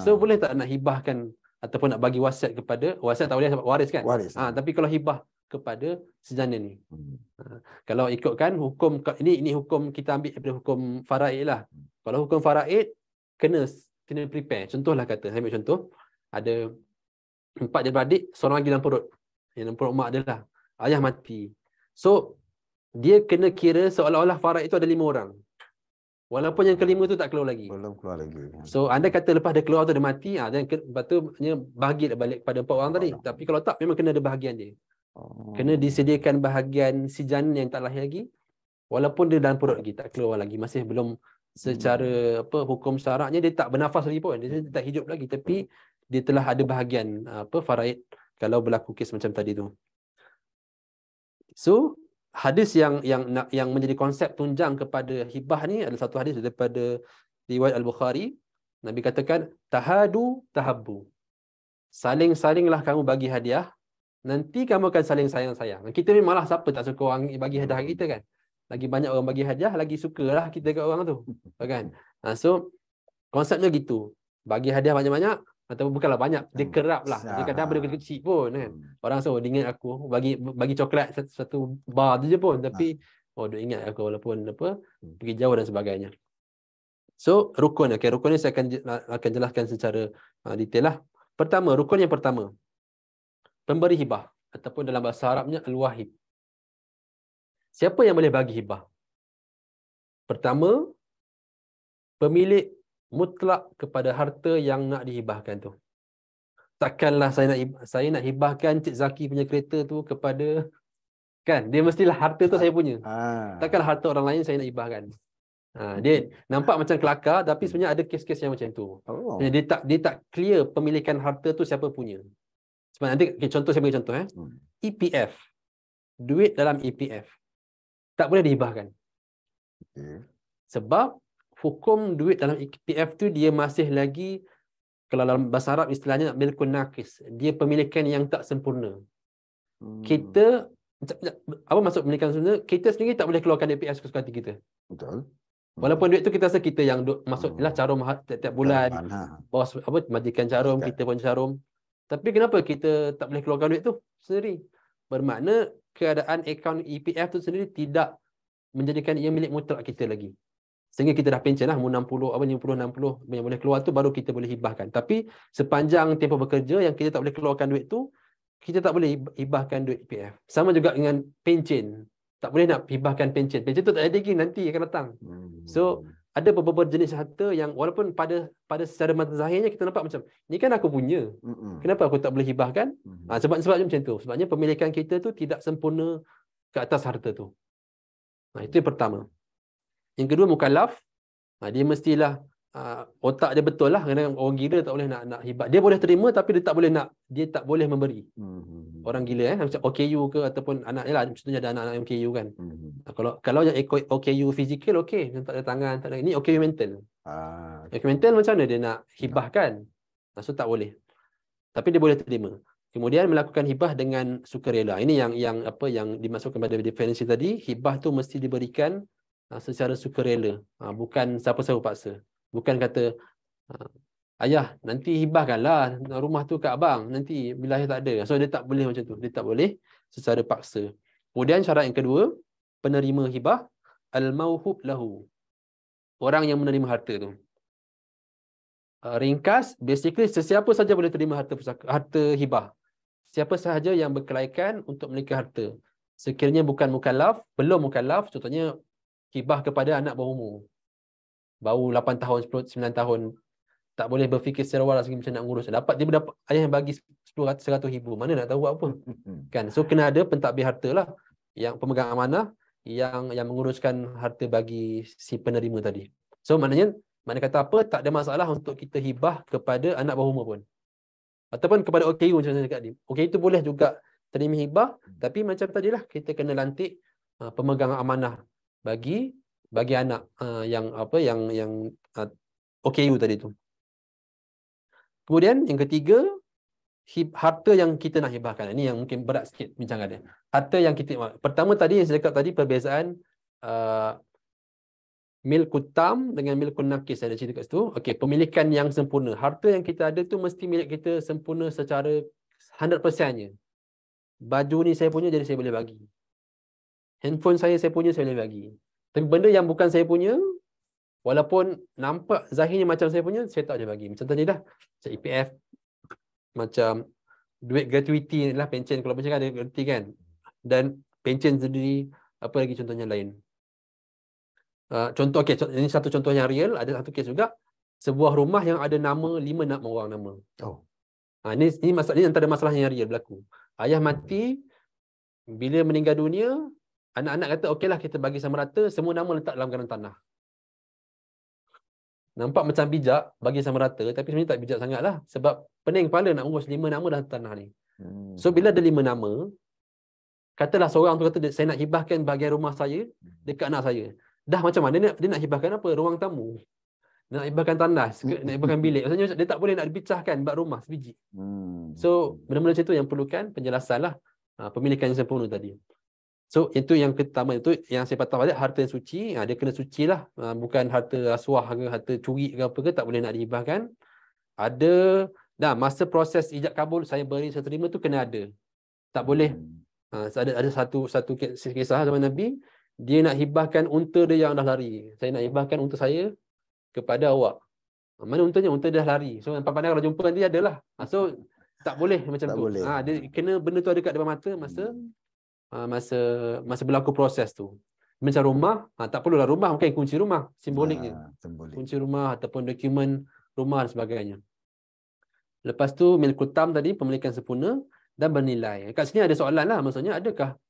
So boleh tak nak hibahkan ataupun nak bagi wasiat kepada, wasiat tak boleh sebab waris kan? Waris. Tapi kalau hibah kepada sejanin ni. Kalau ikutkan hukum ini hukum kita ambil daripada hukum faraid lah. Kalau hukum faraid kena prepare. Contohlah kata, saya ambil contoh, ada 4 adik-beradik, seorang lagi dalam perut. Yang dalam perut mak dia lah. Ayah mati. So dia kena kira seolah-olah faraid itu ada 5 orang. Walaupun yang kelima tu tak keluar lagi. Belum keluar lagi. So anda kata lepas dia keluar tu dia mati, dan lepas tu bahagi balik kepada 4 orang tadi. Tapi kalau tak, memang kena ada bahagian dia. Kena disediakan bahagian si janin yang tak lahir lagi. Walaupun dia dalam perut lagi, tak keluar lagi. Masih belum secara hukum syaraknya dia tak bernafas lagi pun. Dia tak hidup lagi. Tapi dia telah ada bahagian faraid kalau berlaku kes macam tadi tu. So hadis yang menjadi konsep tunjang kepada hibah ni adalah satu hadis daripada riwayat Al-Bukhari. Nabi katakan, tahadu tahabbu. Saling-salinglah kamu bagi hadiah, nanti kamu akan saling sayang-sayang. Kita ni malah siapa tak suka orang bagi hadiah kita kan? Lagi banyak orang bagi hadiah, lagi sukalah kita kat orang tu. Kan? So konsepnya gitu. Bagi hadiah banyak-banyak, ataupun bukanlah banyak, dia kerap lah. Dia kadang benda kecil pun kan. Orang dia ingat aku bagi coklat satu bar tu je pun, tapi dia ingat aku walaupun pergi jauh dan sebagainya. So rukun, rukun ni saya akan jelaskan secara detail lah. Pertama, rukun yang pertama, pemberi hibah ataupun dalam bahasa Arabnya al-wahib. Siapa yang boleh bagi hibah? Pertama, pemilik mutlak kepada harta yang nak dihibahkan tu. Takkanlah saya nak hibahkan Cik Zaki punya kereta tu kepada, kan, dia mestilah harta tu saya punya. Takkanlah harta orang lain saya nak hibahkan. Dia nampak macam kelakar, tapi sebenarnya ada kes-kes yang macam tu. Dia tak clear pemilikan harta tu siapa punya. Sebab nanti contoh, saya bagi contoh EPF. Duit dalam EPF tak boleh dihibahkan. Sebab hukum duit dalam EPF tu dia masih lagi, kalau dalam bahasa Arab istilahnya milkun naqis, dia pemilikan yang tak sempurna. Kita apa maksud pemilikan sempurna? Kita sendiri tak boleh keluarkan EPF suka hati kita. Betul. Walaupun duit tu kita rasa kita yang masuklah carum tiap bulan. Bos majikan carum, kita pun carum. Tapi kenapa kita tak boleh keluarkan duit tu sendiri? Bermakna keadaan akaun EPF tu sendiri tidak menjadikan ia milik mutlak kita lagi. Sehingga kita dah pencen lah, umur 60, 50, 60 yang boleh keluar tu baru kita boleh hibahkan. Tapi sepanjang tempoh bekerja yang kita tak boleh keluarkan duit tu, kita tak boleh hibahkan duit EPF. Sama juga dengan pencen. Tak boleh nak hibahkan pencen. Pencen tu tak ada lagi, nanti akan datang. So, ada beberapa jenis harta yang walaupun pada secara mata zahirnya kita nampak macam, ni kan aku punya. Kenapa aku tak boleh hibahkan? Sebabnya macam tu. Sebabnya pemilikan kita tu tidak sempurna ke atas harta tu. Itu yang pertama. Yang kedua, mukallaf. Dia mestilah otak dia betul lah. Kadang orang gila tak boleh nak hibah. Dia boleh terima tapi dia tak boleh memberi. Orang gila macam OKU ke ataupun anak lah, contohnya ada anak-anak yang OKU kan. Kalau yang OKU fizikal okey, tak ada tangan, tak ada ini OKU mental. OKU mental macam mana dia nak hibahkan? So tak boleh. Tapi dia boleh terima. Kemudian melakukan hibah dengan sukarela. Ini yang dimasukkan pada definisi tadi. Hibah tu mesti diberikan secara sukarela, bukan siapa-siapa paksa. Bukan kata ayah nanti hibahkanlah rumah tu kat abang nanti bila ayah tak ada. So dia tak boleh macam tu. Dia tak boleh secara paksa. Kemudian syarat yang kedua, penerima hibah al-mauhub lahu. Orang yang menerima harta tu. Ringkas, basically sesiapa saja boleh terima harta hibah. Siapa sahaja yang berkelaikan untuk memiliki harta. Sekiranya bukan mukallaf, belum mukallaf, contohnya hibah kepada anak berumur. Baru 8 tahun, 10, 9 tahun. Tak boleh berfikir secara waras lagi macam nak ngurus. Dia dapat ayah yang bagi 100 ribu. Mana nak tahu apa? Kan? So kena ada pentadbir harta lah. Yang pemegang amanah yang menguruskan harta bagi si penerima tadi. So mana kata apa, tak ada masalah untuk kita hibah kepada anak berumur pun. Ataupun kepada OKU macam saya cakap tadi. OKU itu boleh juga terima hibah. Tapi macam tadilah, kita kena lantik pemegang amanah bagi anak yang OKU tadi tu. Kemudian yang ketiga, harta yang kita nak hibahkan. Ini yang mungkin berat sikit bincangannya. Harta yang kita, pertama tadi yang saya cakap tadi, perbezaan milkut tam dengan milkut nakis, ada cerita kat situ. Okey, pemilikan yang sempurna. Harta yang kita ada tu mesti milik kita sempurna secara 100%-nya. Baju ni saya punya, jadi saya boleh bagi. Handphone saya punya, saya boleh bagi. Tapi benda yang bukan saya punya, walaupun nampak zahirnya macam saya punya, saya tak boleh bagi. Macam tadi dah, macam EPF, macam duit gratuity lah, pencen. Kalau pencen kan ada gratuity kan. Dan pencen sendiri, apa lagi contohnya lain. Contoh, ini satu contoh yang real. Ada satu kes juga, sebuah rumah yang ada nama 5 orang nama. Ini masalah, ini antara masalah yang real berlaku. Ayah mati, bila meninggal dunia, anak-anak kata okeylah kita bagi sama rata, semua nama letak dalam gandang tanah. Nampak macam bijak bagi sama rata, tapi sebenarnya tak bijak sangatlah, sebab pening kepala nak urus 5 nama dalam tanah ni. So bila ada 5 nama, katalah seorang tu kata saya nak hibahkan bahagian rumah saya dekat anak saya. Dah macam mana dia nak hibahkan apa? Ruang tamu. Nak hibahkan tandas, nak hibahkan bilik. Maksudnya dia tak boleh nak dipecahkan bab rumah sebiji. So benda-benda macam tu yang perlukan penjelasan lah, pemilikan yang sempurna tadi. So itu yang pertama, itu yang saya patah balik, harta yang suci. Dia kena suci lah, bukan harta rasuah ke, harta curi ke apa ke, tak boleh nak dihibahkan. Ada masa proses ijab kabul, saya beri, saya terima tu kena ada. Tak boleh. Ada satu kisah zaman Nabi, dia nak hibahkan unta dia yang dah lari. Saya nak hibahkan unta saya kepada awak. Mana untanya? Unta dah lari. So pandang kalau jumpa nanti adalah. So tak boleh macam tak tu. Boleh. Dia kena benda tu ada kat depan mata masa berlaku proses tu. Macam rumah, tak perlulah rumah, mungkin kunci rumah simboliknya. Kunci rumah ataupun dokumen rumah dan sebagainya. Lepas tu milkut tam tadi, pemilikan sempurna dan bernilai. Kat sini ada soalan lah, maksudnya adakah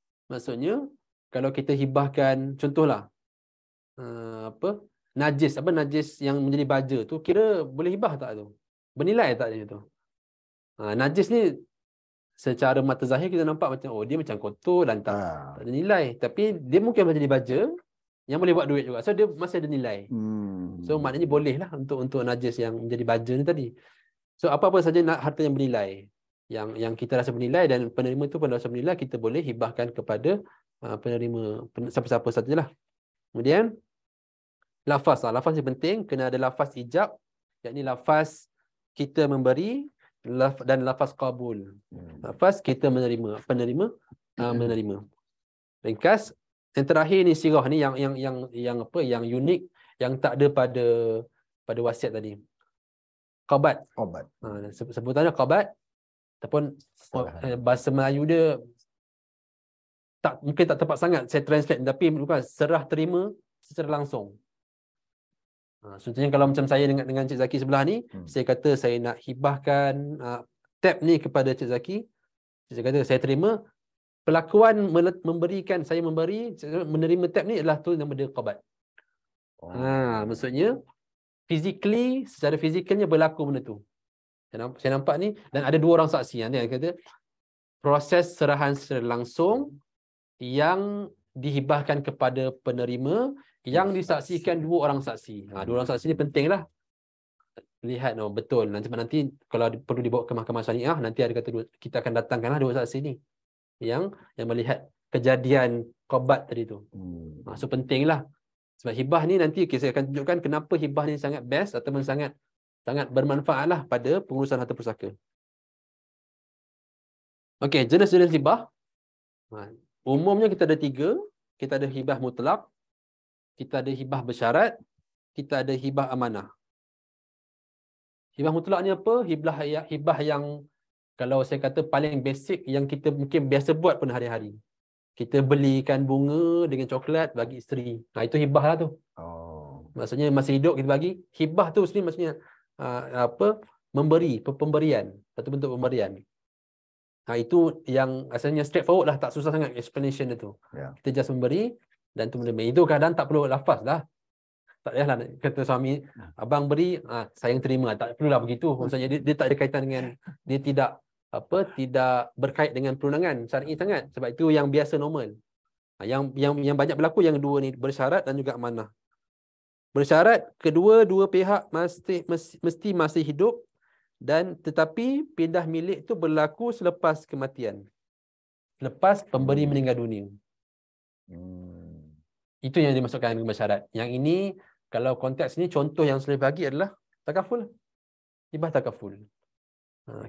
kalau kita hibahkan, contohlah najis yang menjadi baja tu, kira boleh hibah tak tu? Bernilai tak dia tu? Najis ni secara mata zahir kita nampak macam dia macam kotor dan tak ada nilai, tapi dia mungkin boleh jadi baja yang boleh buat duit juga. So dia masih ada nilai. So maknanya boleh lah untuk najis yang menjadi baja ni tadi. So apa-apa saja harta yang bernilai, yang kita rasa bernilai dan penerima tu pun rasa bernilai, kita boleh hibahkan kepada penerima, siapa-siapa sajalah. Kemudian lafaz yang penting, kena ada lafaz ijab, yakni lafaz kita memberi, dan lafaz qabul. Lafaz kita menerima, penerima menerima. Ringkas, yang terakhir ni sirah ni yang unik, yang tak ada pada wasiat tadi. Qabat. Obat. Sebutannya qabat ataupun bahasa Melayu dia mungkin tak tepat sangat saya translate, tapi bukan serah terima secara langsung. Contohnya kalau macam saya dengan Cik Zaki sebelah ni, saya kata saya nak hibahkan tab ni kepada Cik Zaki. Saya kata saya terima. Pelakuan memberikan, saya menerima tab ni adalah tu nama dia qabat. Maksudnya secara fizikalnya berlaku benda tu. Saya nampak ni, dan ada dua orang saksi. Dia kata proses serahan secara langsung yang dihibahkan kepada penerima yang disaksikan dua orang saksi. Dua orang saksi ni pentinglah. Lihat betul. Nanti kalau perlu dibawa ke mahkamah syariah, nanti ada kata kita akan datangkanlah dua saksi ni yang melihat kejadian qabat tadi tu. So pentinglah. Sebab hibah ni nanti saya akan tunjukkan kenapa hibah ni sangat best ataupun sangat bermanfaatlah pada pengurusan harta pusaka. Okey, jenis-jenis hibah. Umumnya kita ada 3. Kita ada hibah mutlak, kita ada hibah bersyarat, kita ada hibah amanah. Hibah mutlak ni apa? Hibah yang kalau saya kata paling basic yang kita mungkin biasa buat pun hari-hari. Kita belikan bunga dengan coklat bagi isteri. Itu hibah lah tu. Maksudnya masa hidup kita bagi. Hibah tu sendiri maksudnya pemberian, satu bentuk pemberian. Itu yang asalnya straightforward lah, tak susah sangat explanation itu. Kita just memberi dan tu menerima. Itu kadang tak perlu lafaz dah. Tak payahlah kata suami, abang beri, sayang terima. Tak perlulah begitu. Maksudnya dia tak ada kaitan dengan, dia tidak berkait dengan perundangan syar'i sangat. Sebab itu yang biasa normal. Yang banyak berlaku yang dua ni, bersyarat dan juga amanah. Bersyarat, dua pihak mesti masih hidup, dan tetapi pindah milik itu berlaku selepas kematian. Selepas pemberi meninggal dunia. Itu yang dimasukkan dengan bersyarat. Yang ini, kalau konteks ni, contoh yang saya bagi adalah takaful. Hibah takaful.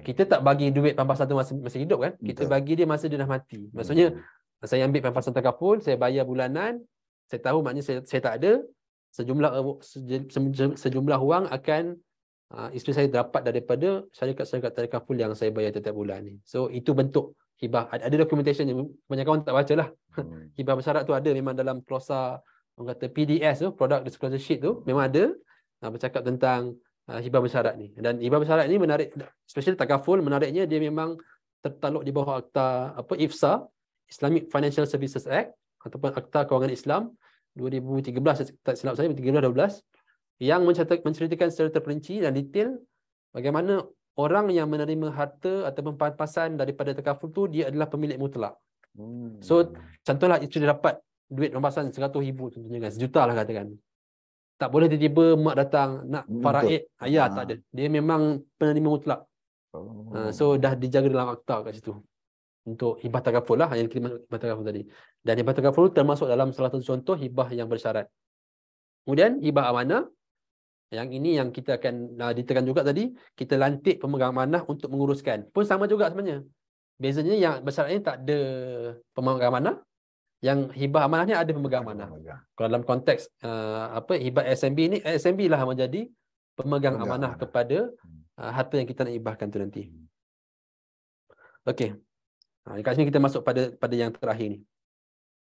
Kita tak bagi duit pampasan tu masa hidup kan? Kita bagi dia masa dia dah mati. Maksudnya, saya ambil pampasan takaful, saya bayar bulanan, saya tahu maknanya saya tak ada, sejumlah wang akan isteri saya dapat daripada syarikat-syarikat takaful yang saya bayar setiap bulan ni. So, itu bentuk hibah. Ada documentation yang banyak kawan tak baca lah. Hibah bersyarat tu ada memang dalam klausa, orang kata PDS tu, Product Disclosure Sheet tu, memang ada bercakap tentang hibah bersyarat ni. Dan hibah bersyarat ni menarik, especially takaful, menariknya dia memang tertaluk di bawah akta IFSA, Islamic Financial Services Act, ataupun Akta Kewangan Islam 2013, tak silap saya, 13-12, yang menceritakan secara terperinci dan detail bagaimana orang yang menerima harta ataupun pampasan daripada takaful tu, dia adalah pemilik mutlak. So, contohlah isteri dapat duit pampasan 100,000 contohnya kan, sejuta lah katakan. Tak boleh tiba-tiba mak datang nak faraid. Tak ada. Dia memang penerima mutlak. So, dah dijaga dalam akta kat situ. Untuk hibah takaful lah, yang kita masuk hibah takaful tadi. Dan hibah takaful termasuk dalam salah satu contoh hibah yang bersyarat. Kemudian, hibah amanah. Yang ini yang kita akan ditekan juga tadi, kita lantik pemegang amanah untuk menguruskan. Pun sama juga sebenarnya. Bezanya yang bersyarat ini tak ada pemegang amanah. Yang hibah amanah ni ada pemegang amanah. Kalau dalam konteks hibah SMB ni, SMB lah menjadi pemegang amanah kepada harta yang kita nak hibahkan tu nanti. Okey. Kat sini kita masuk pada yang terakhir ni.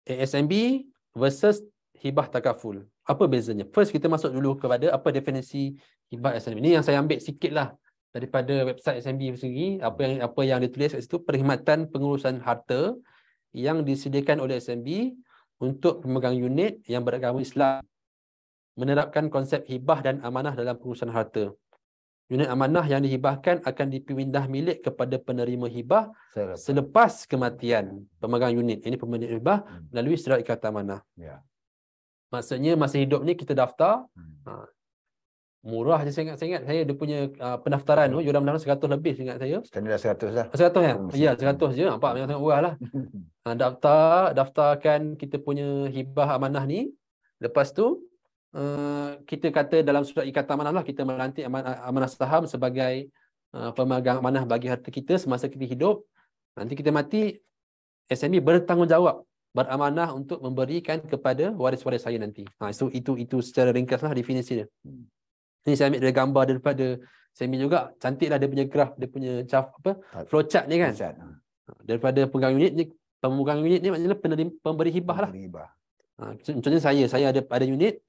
ASMB versus hibah takaful. Apa bezanya? First kita masuk dulu kepada apa definisi hibah SMB. Ini yang saya ambil sikit lah daripada website SMB sendiri. Apa yang ditulis kat situ, perkhidmatan pengurusan harta yang disediakan oleh SMB untuk pemegang unit yang beragama Islam, menerapkan konsep hibah dan amanah dalam pengurusan harta. Unit amanah yang dihibahkan akan dipindah milik kepada penerima hibah selepas kematian pemegang unit. Ini pemegang hibah melalui surat ikatan amanah. Maksudnya masa hidup ni kita daftar, murah je saya ingat saya dia punya pendaftaran tu, yuran pendaftaran 100 lebih saya ingat saya. Standard 100 lah. 100 ya? Ya, 100 je. Nampak memang sangat murah lah. Daftarkan kita punya hibah amanah ni. Lepas tu kita kata dalam surat ikatan amanah lah, kita melantik amanah saham sebagai pemegang amanah bagi harta kita semasa kita hidup. Nanti kita mati, SMB bertanggungjawab beramanah untuk memberikan kepada waris-waris saya nanti. So itu secara ringkaslah definisi dia. Ini saya ambil dari gambar daripada saya ambil juga, cantiklah dia punya graf, dia punya flowchart ni kan. Daripada pegang unit ni, pemegang unit ni maknanya pemberi hibah lah. Contohnya saya ada unit,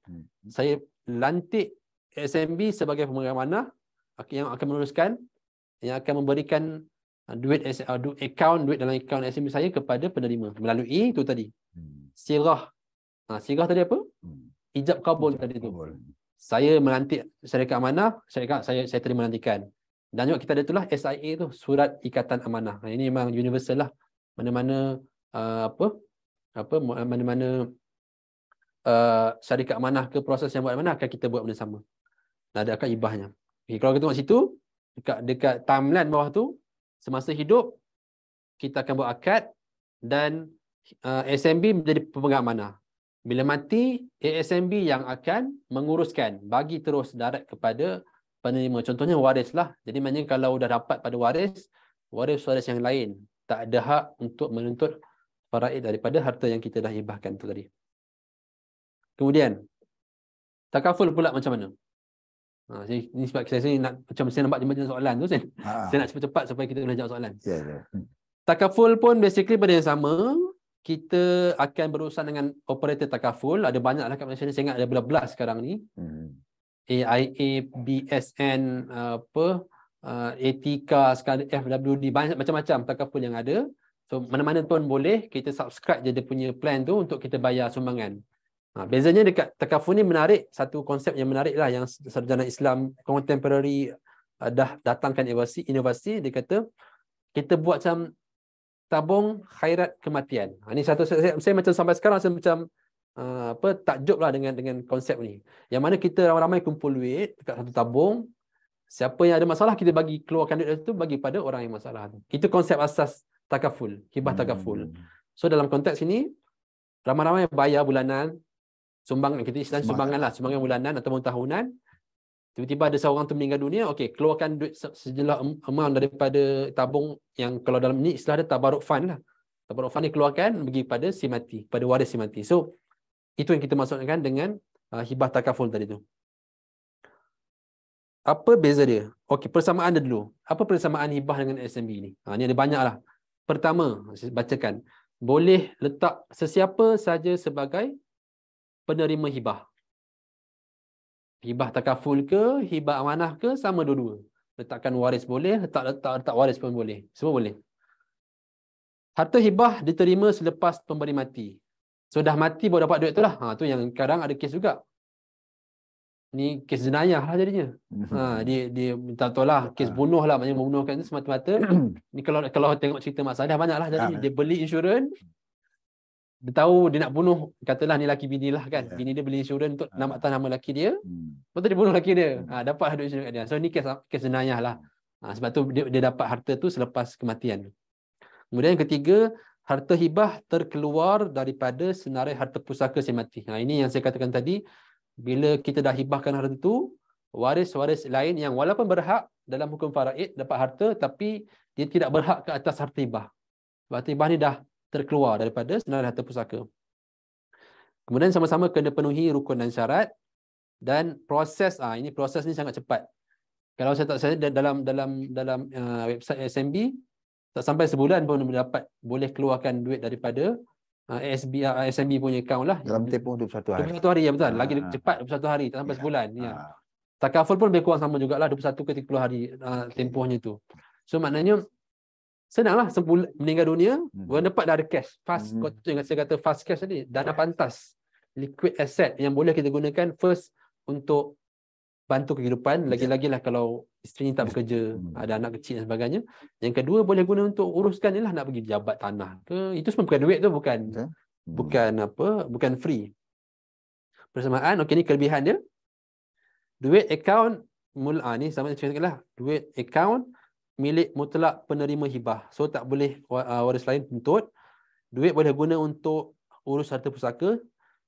saya lantik SMB sebagai pemegang amanah yang akan meneruskan, yang akan memberikan duit dalam akaun SMB saya kepada penerima melalui itu tadi. Sirah. Sirah tadi apa? Ijab kabul tadi tu. Saya melantik syarikat amanah, saya terima lantikan. Dan juga kita ada itulah SIA tu, surat ikatan amanah. Ini memang universal lah. Mana-mana mana-mana syarikat amanah ke proses yang buat amanah akan kita buat benda sama. Dan ada akad hibahnya. Kalau kita tengok situ, dekat timeline bawah tu, semasa hidup kita akan buat akad dan SMB menjadi pemegang amanah. Bila mati, ASMB yang akan menguruskan, bagi terus direct kepada penerima. Contohnya waris lah. Jadi maknanya kalau dah dapat pada waris yang lain tak ada hak untuk menuntut faraid daripada harta yang kita dah hibahkan tu tadi. Kemudian takaful pula macam mana? Ini sebab saya nak, macam saya nampak macam soalan tu, saya nak cepat-cepat supaya kita boleh jawab soalan. Takaful pun basically pada yang sama. Kita akan berurusan dengan operator takaful. Ada banyak lah kat Malaysia ni, saya ingat ada belas sekarang ni. AIA, BSN, Etika, sekarang FWD, banyak macam-macam takaful yang ada. So mana-mana pun boleh, kita subscribe je dia punya plan tu untuk kita bayar sumbangan. Bezanya dekat takaful ni menarik, satu konsep yang menarik lah yang sarjana Islam contemporary dah datangkan inovasi. Dia kata kita buat macam tabung khairat kematian. Ini satu saya macam sampai sekarang saya macam takjub lah dengan konsep ni. Yang mana kita ramai-ramai kumpul duit dekat satu tabung. Siapa yang ada masalah kita bagi keluarkan duit itu bagi pada orang yang masalah tu. Itu konsep asas takaful, hibah takaful. So dalam konteks ini ramai-ramai bayar bulanan, sumbangan, kita istilah sumbangan lah, sumbangan bulanan ataupun tahunan. Tiba-tiba ada seorang tu meninggal dunia, okey, keluarkan duit sejumlah amount daripada tabung yang kalau dalam ni istilah dia tabaruk fund lah. Tabaruk fund ni keluarkan bagi pada si mati, pada waris si mati. So itu yang kita maksudkan dengan hibah takaful tadi tu. Apa beza dia? Okey, persamaan dia dulu. Apa persamaan hibah dengan SMB ni? Ni ada banyak lah. Pertama, saya bacakan. Boleh letak sesiapa saja sebagai penerima hibah. Hibah takaful ke, hibah amanah ke, sama dua-dua. Letakkan waris boleh, letak waris pun boleh. Semua boleh. Harta hibah diterima selepas pemberi mati. So dah mati baru dapat duit tu lah. Tu yang kadang ada kes juga. Ni kes jenayah lah jadinya. Dia minta tolak kes bunuh lah, maknanya membunuhkan itu semata-mata. Ni kalau tengok cerita Mak Sadah banyak lah jadi dia beli insurans. Dia tahu dia nak bunuh, katalah ni laki bini lah kan. Bini dia beli insurans untuk nama atas nama laki dia. Lepas tu dia bunuh laki dia. Dapat duit insurans kat dia. So ni kes jenayah lah. Sebab tu dia dapat harta tu selepas kematian. Kemudian yang ketiga, harta hibah terkeluar daripada senarai harta pusaka si mati. Ini yang saya katakan tadi. Bila kita dah hibahkan harta tu, waris-waris lain yang walaupun berhak dalam hukum faraid dapat harta, tapi dia tidak berhak ke atas harta hibah. Sebab harta hibah ni dah terkeluar daripada senarai harta pusaka. Kemudian sama-sama kena penuhi rukun dan syarat, dan proses proses ni sangat cepat. Kalau saya dalam website SMB tak sampai sebulan pun boleh keluarkan duit daripada SMB punya account lah. Dalam tempoh 21 hari. 21 hari, ya betul. Lagi cepat 21 hari, tak sampai sebulan. Takaful pun lebih kurang sama jugalah, 21 ke 30 hari tempohnya tu. So maknanya senanglah, meninggal dunia, bulan depan dah ada cash. Fast, yang saya kata fast cash tadi, dana pantas. Liquid asset yang boleh kita gunakan first untuk bantu kehidupan. Lagi-lagi lah kalau isteri tak bekerja, ada anak kecil dan sebagainya. Yang kedua boleh guna untuk uruskan ni lah, nak pergi jabat tanah ke. Itu semua bukan duit tu, bukan free. Persamaan, okey, ni kelebihan dia. Duit akaun ni sama macam lah. Duit akaun milik mutlak penerima hibah. So tak boleh waris lain tuntut. Duit boleh guna untuk urus harta pusaka.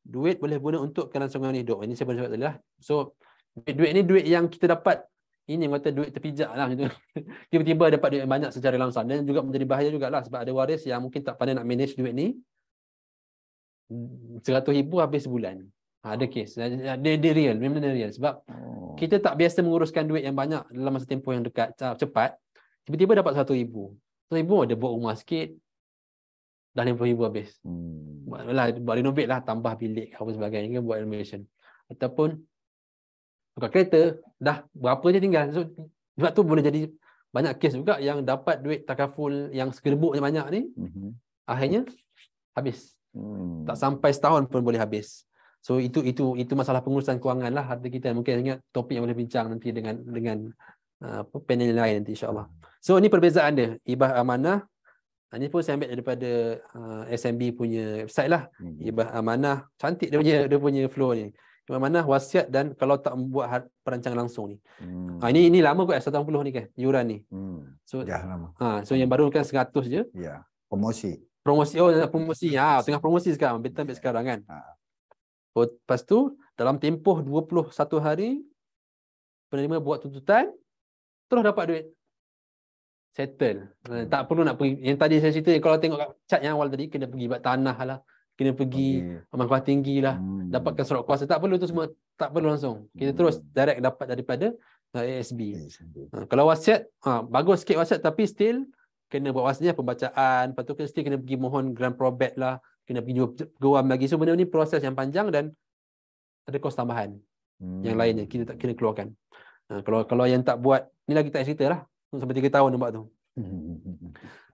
Duit boleh guna untuk kelangsungan hidup. Ini saya pernah cakap tadi lah. So duit ni duit yang kita dapat, ini yang kata duit terpijak lah macam tu. Tiba-tiba dapat duit yang banyak secara langsung, dan juga menjadi bahaya jugalah sebab ada waris yang mungkin tak pandai nak manage duit ni. 100,000 habis sebulan. Ada kes. Dia real, memang real. Sebab kita tak biasa menguruskan duit yang banyak dalam masa tempoh yang dekat, cepat. Tiba-tiba dapat 100,000. 100,000 ada buat rumah sikit, dah 50,000 habis. Buat renovate lah, tambah bilik apa sebagainya, buat renovation. Ataupun tukar kereta, dah berapa je tinggal. So, sebab tu boleh jadi banyak kes juga yang dapat duit takaful yang segerbuk yang banyak ni, akhirnya habis. Tak sampai setahun pun boleh habis. So itu masalah pengurusan kewangan lah harta kita. Mungkin ingat topik yang boleh bincang nanti dengan panel lain nanti insya-Allah. So ini perbezaan dia, hibah amanah. Ini pun saya ambil daripada SMB punya website lah. Hibah amanah, cantik dia punya flow ni. Hibah amanah, wasiat dan kalau tak membuat perancangan langsung ni. Ini lama kot 180 ni kan yuran ni. So lama. So yang baru kan 100 je. Ya, promosi. Promosi tengah promosi sekarang, betul sekarang kan. Lepas tu dalam tempoh 21 hari penerima buat tuntutan, terus dapat duit. Settle. Tak perlu nak pergi. Yang tadi saya cerita, kalau tengok kat chat yang awal tadi, kena pergi buat tanah lah, kena pergi Aman Kuah Tinggi lah, dapatkan surat kuasa. Tak perlu tu semua, tak perlu langsung. Kita terus direct dapat daripada ASB. Kalau wasiat, bagus sikit wasiat, tapi still kena buat wasiatnya pembacaan, lepas tu still kena pergi mohon grand probate lah, kena pergi guam lagi. So benda ni proses yang panjang dan ada kos tambahan yang lainnya kita tak kena keluarkan. Kalau yang tak buat, ni lagi tak cerita lah, sampai 3 tahun nampak tu.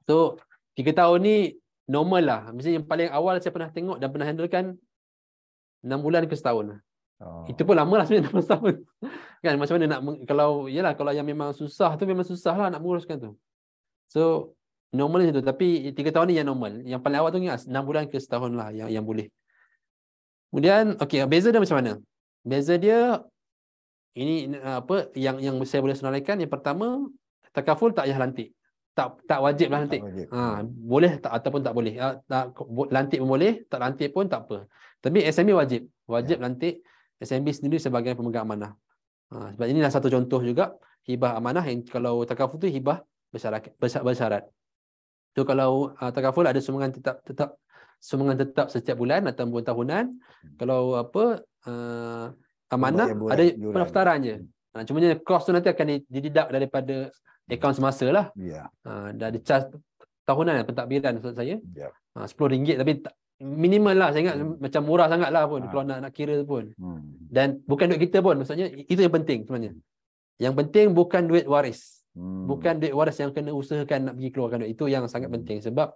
So 3 tahun ni normal lah. Mesti yang paling awal saya pernah tengok dan pernah handle kan 6 bulan ke setahun. Itu pun lama lah sebenarnya, 6 tahun. Kan macam mana nak kalau yang memang susah tu memang susah lah nak menguruskan tu. So normal macam tu, tapi 3 tahun ni yang normal. Yang paling awal tu ingat 6 bulan ke setahun lah yang boleh. Kemudian okey, beza dia macam mana? Beza dia ini yang saya boleh senaraikan. Yang pertama, takaful tak payah lantik. Tak wajib lah lantik. Boleh tak ataupun tak boleh. Lantik pun boleh, tak lantik pun tak apa. Tapi SMB wajib lantik SMB sendiri sebagai pemegang amanah. Sebab inilah satu contoh juga hibah amanah yang kalau takaful tu hibah bersyarat. So kalau takaful ada sumbangan tetap setiap bulan atau tahunan. Kalau amanah ada pendaftaran je. Cumanya kos tu nanti akan dideduct daripada akaun semasa lah. Dah ada charge tahunan pentadbiran maksud saya. RM10 tapi minimal lah. Saya ingat macam murah sangat lah pun kalau nak kira pun. Dan bukan duit kita pun, maksudnya itu yang penting sebenarnya. Yang penting bukan duit waris. Bukan duit waris yang kena usahakan nak pergi keluarkan duit. Itu yang sangat penting sebab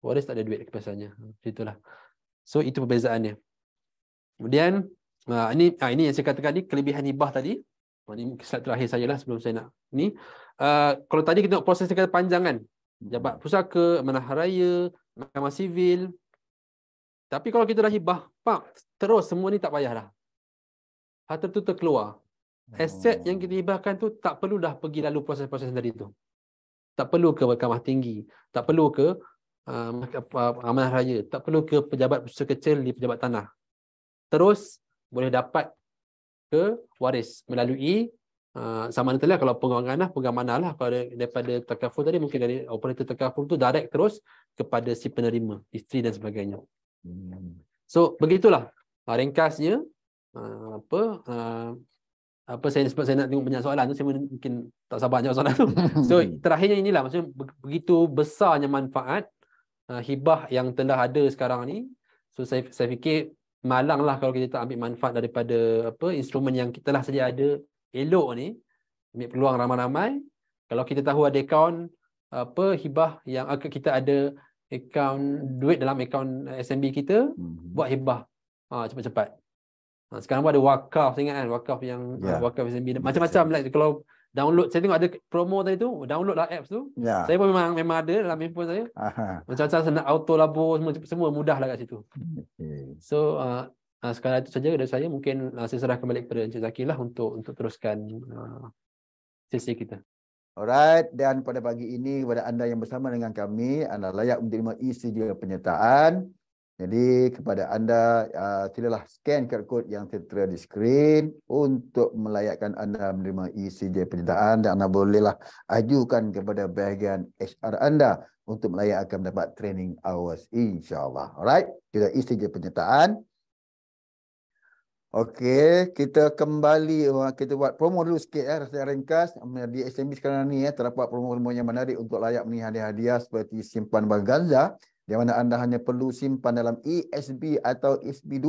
waris tak ada duit biasanya. Itulah. So itu perbezaannya. Kemudian ini yang saya katakan ni kelebihan hibah tadi. Ini slide terakhir saya lah sebelum saya nak ni. Kalau tadi kita tengok proses dia kata panjang kan. Jabat pusaka, amanah raya, mahkamah sivil. Tapi kalau kita dah hibah, terus semua ni tak payah dah. Harta tu terkeluar. Aset yang kita hibahkan tu tak perlu dah pergi lalu proses-proses tadi tu. Tak perlu ke mahkamah tinggi, tak perlu ke amanah raya, tak perlu ke pejabat pusaka kecil di pejabat tanah. Terus boleh dapat ke waris melalui sama ada kalau pegang mana lah. Kalau daripada takaful tadi mungkin dari operator takaful tu direct terus kepada si penerima, isteri dan sebagainya. So begitulah ringkasnya. Sebab saya nak tengok banyak soalan tu, saya mungkin tak sabar jawab soalan tu. So terakhirnya inilah, maksudnya begitu besarnya manfaat hibah yang telah ada sekarang ni. So saya fikir malang lah kalau kita tak ambil manfaat daripada instrumen yang kita lah sedia ada, elok ni, ambil peluang ramai-ramai. Kalau kita tahu ada akaun hibah yang kita ada akaun duit dalam akaun SMB kita, buat hibah cepat-cepat. Sekarang pun ada wakaf, saya ingat kan, wakaf yang wakaf SMB macam-macam lah. Kalau download, saya tengok ada promo tadi tu, download lah apps tu. Saya pun memang ada dalam handphone saya. Macam-macam nak auto labur, semua mudah lah kat situ. So sekarang itu saja dari saya. Mungkin saya serah kembali kepada Encik Zaki lah untuk teruskan sesi kita. Alright, dan pada pagi ini kepada anda yang bersama dengan kami, anda layak menerima e-sedia penyertaan Jadi kepada anda, silalah scan QR code yang tertera di skrin untuk melayakkan anda menerima ECJ penyertaan, dan anda bolehlah ajukan kepada bahagian HR anda untuk melayakkan mendapat training hours, insyaAllah. Alright, kita ECJ penyertaan. Okey, kita kembali, kita buat promo dulu sikit rasa ringkas. Di SMB sekarang ni terdapat promo-promo yang menarik untuk layak menerima hadiah-hadiah seperti simpan Baganza, di mana anda hanya perlu simpan dalam ESB atau ESB2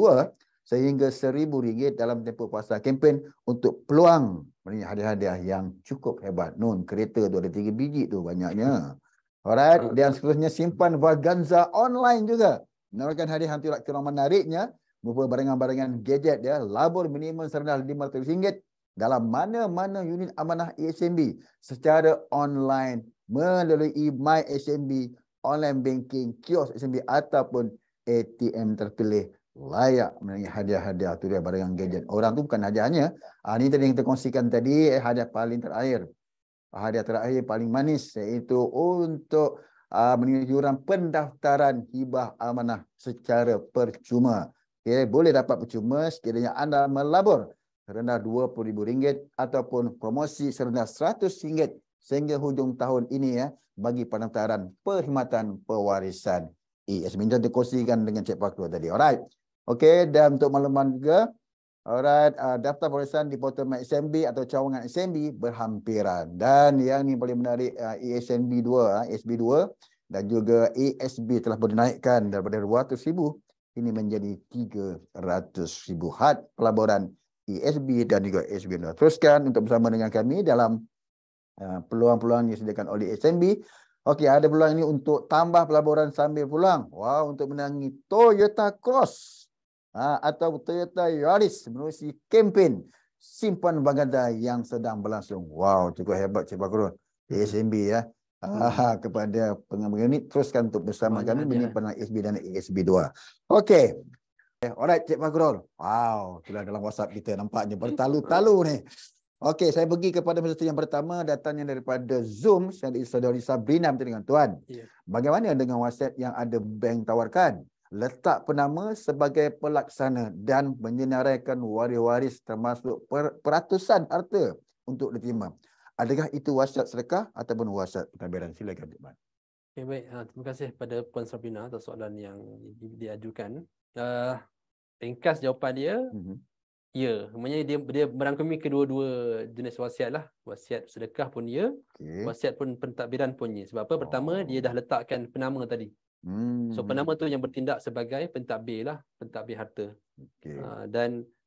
sehingga RM1,000 dalam tempoh pasar kempen untuk peluang menerima hadiah-hadiah yang cukup hebat. Nun, kereta tu ada 3 biji tu banyaknya. Alright, dan seterusnya simpan Baganza online juga. Menawarkan hadiah hantu elektronik menariknya berupa barangan-barangan gadget labur minimum serendah RM500 dalam mana-mana unit amanah ESMB secara online melalui My SMB, online banking, kios SMB ataupun ATM terpilih. Layak menerima hadiah-hadiah tu dia, barangan gadget. Orang tu bukan hadiahnya. Ini tadi yang kita kongsikan tadi, hadiah paling terakhir. Hadiah terakhir paling manis iaitu untuk menerima yuran pendaftaran hibah amanah secara percuma. Okay, boleh dapat percuma sekiranya anda melabur serendah RM20,000 ataupun promosi serendah RM100 sehingga hujung tahun ini bagi pendaftaran perkhidmatan pewarisan ESMB. Minta dikongsikan dengan Cik Pakru tadi. Alright. Okey, dan untuk makluman juga, alright, daftar pewarisan di portal MySMB atau cawangan SMB berhampiran. Dan yang ni paling menarik, ESMB 2, ESB2 dan juga ESB telah dinaikkan daripada RM200,000 ini menjadi RM300,000. Had pelaburan ESB dan juga ESB. Teruskan untuk bersama dengan kami dalam peluang-peluang yang disediakan oleh SMB. Okey, ada peluang ini untuk tambah pelaburan sambil pulang. Wow, untuk menangi Toyota Cross atau Toyota Yaris menerusi kempen simpan Baganza yang sedang berlangsung. Wow, cukup hebat Cik Bakrul. SMB kepada pengambil ini teruskan untuk bersama kami menyimpan ESB dan ESB 2. Okey. Alright Cik Bakrul. Wow, sudah dalam WhatsApp kita nampaknya bertalu-talu ni. Okey, saya pergi kepada peserta yang pertama, datangnya daripada Zoom, saudari Sabrina dengan tuan. Bagaimana dengan WhatsApp yang ada bank tawarkan? Letak penama sebagai pelaksana dan menyenaraikan waris-waris termasuk peratusan harta untuk diterima. Adakah itu WhatsApp sedekah ataupun WhatsApp pentadbiran? Silakan Cik Man. Okay, baik. Terima kasih kepada Puan Sabrina atas soalan yang diajukan. Ringkas jawapan dia, ya. Maksudnya dia merangkumi kedua-dua jenis wasiat lah. Wasiat sedekah pun ya, wasiat pun pentadbiran pun ya. Sebab apa? Pertama, dia dah letakkan penama tadi. So penama tu yang bertindak sebagai pentadbir lah, pentadbir harta.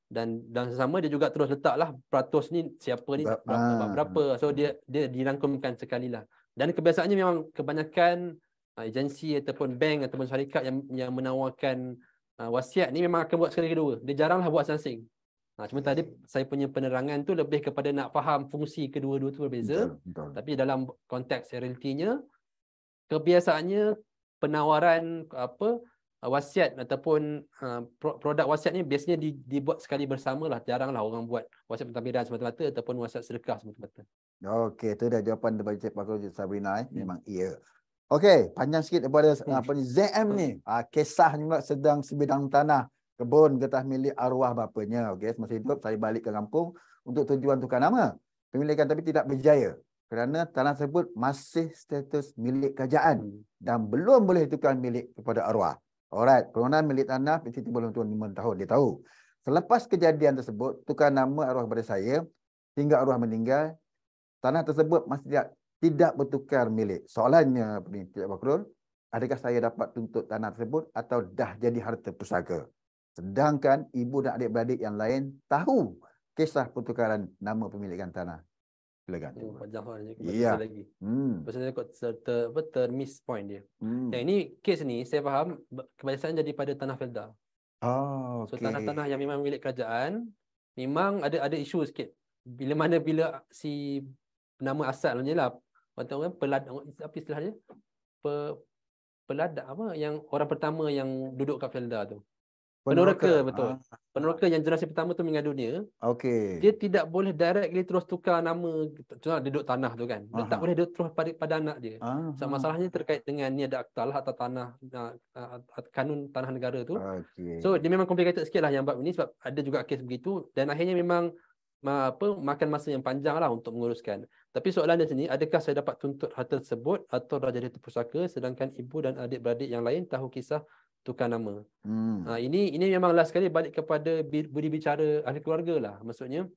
Dan sesama dia juga terus letaklah peratus ni siapa ni berapa. So dia dirangkumkan sekali lah. Dan kebiasaannya memang kebanyakan agensi ataupun bank ataupun syarikat yang menawarkan wasiat ni memang akan buat sekali kedua. Dia jaranglah buat asing. Cuma tadi saya punya penerangan tu lebih kepada nak faham fungsi kedua-dua tu berbeza. Betul. Tapi dalam konteks realitinya, kebiasaannya penawaran wasiat ataupun produk wasiat ni biasanya dibuat sekali bersama lah. Jaranglah orang buat wasiat pentadbiran semata-mata ataupun wasiat sedekah semata-mata. Okey, itu dah jawapan daripada Cik Pakul Sabrina. Memang iya. Okey, panjang sikit daripada ZM ni. Kisahnya pula sedang sebidang tanah kebun getah milik arwah bapanya. Okey, semasa hidup saya balik ke kampung untuk tujuan tukar nama pemilikan, tapi tidak berjaya kerana tanah tersebut masih status milik kerajaan dan belum boleh tukar milik kepada arwah. Alright, permohonan milik tanah mesti belum 5 tahun dia tahu. Selepas kejadian tersebut, tukar nama arwah kepada saya hingga arwah meninggal, tanah tersebut masih tidak bertukar milik. Soalannya Cik Bakrul, adakah saya dapat tuntut tanah tersebut atau dah jadi harta pusaka? Sedangkan ibu dan adik-beradik yang lain tahu kisah pertukaran nama pemilikan tanah. Silakan. Panjang lagi. Pasal termiss point dia. Yang ini kes ni saya faham kebiasaan jadi pada tanah Felda. So tanah-tanah yang memang milik kerajaan memang ada isu sikit. Bila si nama asalnya lah, orang apa istilahnya? Peladak apa yang orang pertama yang duduk kat Felda tu. Peneraka, betul. Peneraka yang generasi pertama tu meninggal dunia, Okey. dia tidak boleh directly terus tukar nama. Contoh dia duduk tanah tu kan. Dia tak boleh duduk terus pada anak dia. So, masalahnya terkait dengan ni ada akta lah atau tanah, kanun tanah negara tu. Okey. So dia memang complicated sikit lah yang bab ni, sebab ada juga kes begitu dan akhirnya memang makan masa yang panjang lah untuk menguruskan. Tapi soalan di sini, adakah saya dapat tuntut harta tersebut atau dah jadi pusaka sedangkan ibu dan adik-beradik yang lain tahu kisah tukar nama? Ini memang last sekali balik kepada budi bicara ahli keluarga lah. Maksudnya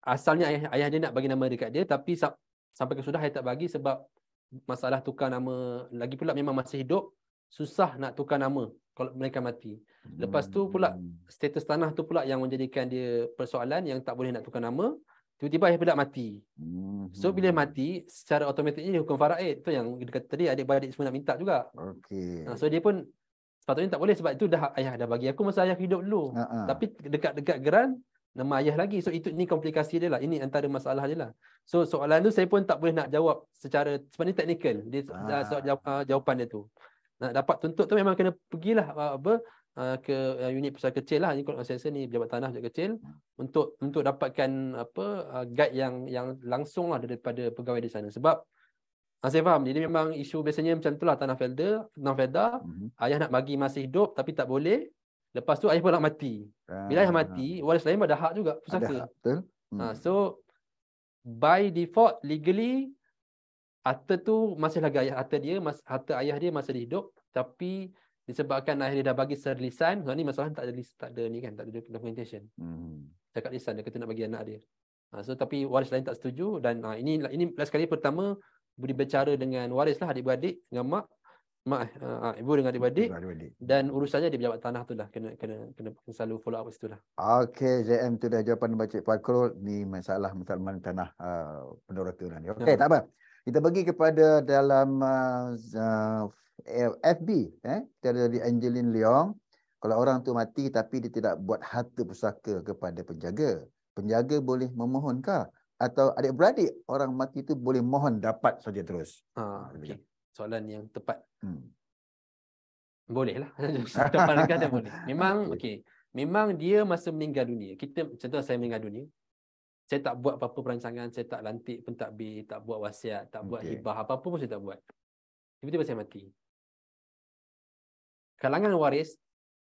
asalnya ayah dia nak bagi nama dekat dia, tapi sampai ke sudah saya tak bagi sebab masalah tukar nama. Lagi pula memang masih hidup, susah nak tukar nama kalau mereka mati. Lepas tu pula status tanah tu pula yang menjadikan dia persoalan, yang tak boleh nak tukar nama. Tiba-tiba ayah pula mati. So bila mati, secara automatiknya dia hukum faraid. Itu yang dia kata tadi, adik-beradik semua nak minta juga. So dia pun sepatutnya tak boleh, sebab itu ayah dah bagi aku masa ayah hidup dulu. Tapi dekat-dekat geran nama ayah lagi. So ini komplikasi dia lah. Ini antara masalah dia lah. So soalan tu saya pun tak boleh nak jawab secara, sebab ni teknikal. Dia jawapan dia tu. Nak dapat tuntut tu memang kena pergilah ke unit pusat kecil lah. Ni kalau saya rasa ni pejabat tanah pusat kecil untuk dapatkan guide yang langsung lah daripada pegawai di sana. Sebab saya faham, jadi memang isu biasanya macam itulah tanah felda, ayah nak bagi masih hidup tapi tak boleh. Lepas tu ayah pula mati. Bila ayah mati, waris lain ada hak juga pusaka. So by default legally harta tu masih lagi harta ayah dia masih hidup, tapi disebabkan ayah dia dah bagi secara lisan. So ni masalah tak ada ni kan, tak ada documentation. Cakap lisan dia kata nak bagi anak dia. So tapi waris lain tak setuju dan ini last kali pertama budi bicara dengan waris lah, adik-beradik dengan ibu dengan adik-beradik, dan urusannya di pejabat tanah tu lah, kena selalu follow up situ lah. Okey, JM tu dah jawapan Encik Fakrul ni masalah tanah peneraka ni. Okey, tak apa. Kita bagi kepada dalam FB, kita ada di Angeline Leong. Kalau orang tu mati tapi dia tidak buat harta pusaka kepada penjaga, penjaga boleh memohonkah? Atau adik-beradik orang mati tu boleh mohon dapat saja terus? Okay. Soalan yang tepat. Boleh lah. Jawapan dia boleh. Memang okey. Memang dia masa meninggal dunia. Contoh saya meninggal dunia, saya tak buat apa-apa perancangan, saya tak lantik pentadbir, tak buat wasiat, tak buat hibah, apa-apa pun saya tak buat. Tiba-tiba saya mati. Kalangan waris,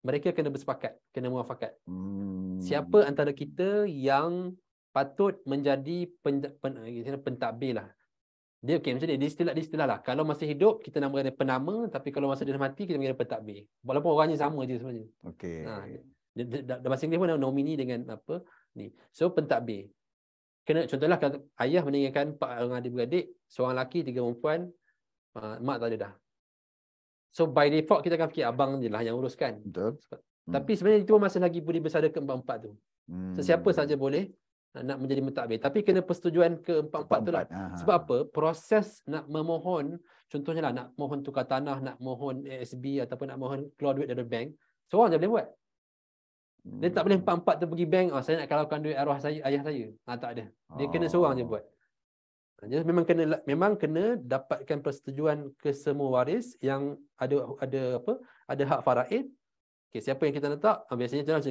mereka kena bersepakat, kena muafakat. Siapa antara kita yang patut menjadi pentadbir lah. Dia okey, macam ni, istilah lah. Kalau masih hidup, kita nak mengenai penama, tapi kalau masa dia dah mati, kita mengenai pentadbir. Walaupun orangnya sama je sebenarnya. Okey. Dalam bahasa Inggeris pun nomini dengan apa ni. So pentadbir. Contohlah kalau ayah meninggalkan 4 orang adik-beradik, seorang lelaki, 3 perempuan, mak tak ada dah. So by default kita akan fikir abang je lah yang uruskan. Betul. Tapi sebenarnya itu masih lagi budi besar keempat-empat tu. So siapa saja boleh nak menjadi mentadbir, tapi kena persetujuan keempat-empat tu lah. Sebab apa? Proses nak memohon, contohnya lah nak mohon tukar tanah, nak mohon ASB ataupun nak mohon keluar duit dari bank, seorang je boleh buat. Dia tak boleh empat-empat tu pergi bank, saya nak kalaukan duit arwah saya, ayah saya. Tak ada. Dia kena seorang je buat. Jadi memang kena dapatkan persetujuan ke semua waris yang ada hak faraid. Okay, siapa yang kita letak? Biasanya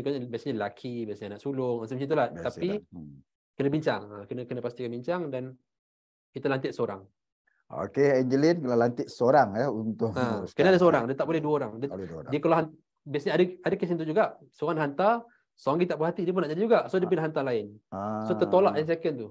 lelaki, biasanya anak sulung, macam itulah. Tapi kena bincang, kena pastikan bincang dan kita lantik seorang. Okey, Angeline kalau lantik seorang untuk kena ada seorang, dia tak boleh 2 orang. Dia kalau biasanya ada kes itu juga, seorang hantar, seorang kita tak puas hati, dia pun nak jadi juga. So dia pilih hantar lain. So tertolak yang second tu.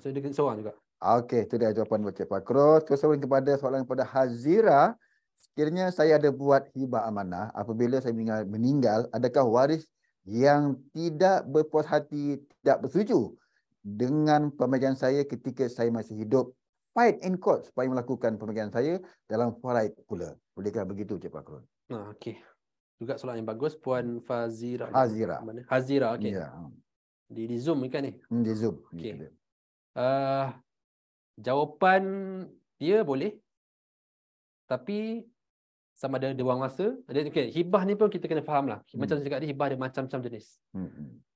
So dia kena seorang juga. Okey, itu dia jawapan Encik Fakrul. Terus kepada soalan kepada Hazira. Sekiranya saya ada buat hibah amanah, apabila saya meninggal, adakah waris yang tidak berpuas hati, tidak bersetuju dengan pemegang saya ketika saya masih hidup, fight in court supaya melakukan pemegang saya dalam faraid pula? Bolehkah begitu, Encik Fakrul? Okey. Juga soalan yang bagus, Puan Fazira. Hazira, okey. Ya. Di Zoom ni kan ni? Di Zoom. Okey. Jawapan dia boleh. Tapi sama ada dia buang masa. Okay, hibah ni pun kita kena faham lah. Macam saya cakap tadi, hibah ada macam-macam jenis.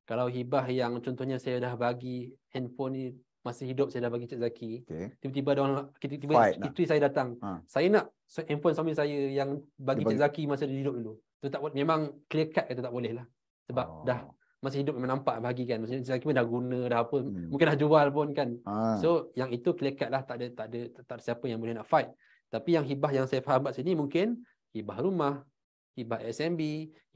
Kalau hibah yang contohnya saya dah bagi handphone ni masih hidup saya dah bagi Cik Zaki. Okey. Tiba-tiba ada orang, tiba-tiba Fight nak. isteri saya datang. Saya nak handphone suami saya yang bagi Cik Zaki masa dia hidup dulu. Itu tak, memang clear cut kata tak boleh lah. Sebab dah masih hidup memang nampak bagi kan. Maksudnya Cik Zaki pun dah guna dah apa, mungkin dah jual pun kan. So yang itu clear cut lah, tak ada siapa yang boleh nak fight. Tapi yang hibah yang saya faham kat sini mungkin hibah rumah, hibah SMB,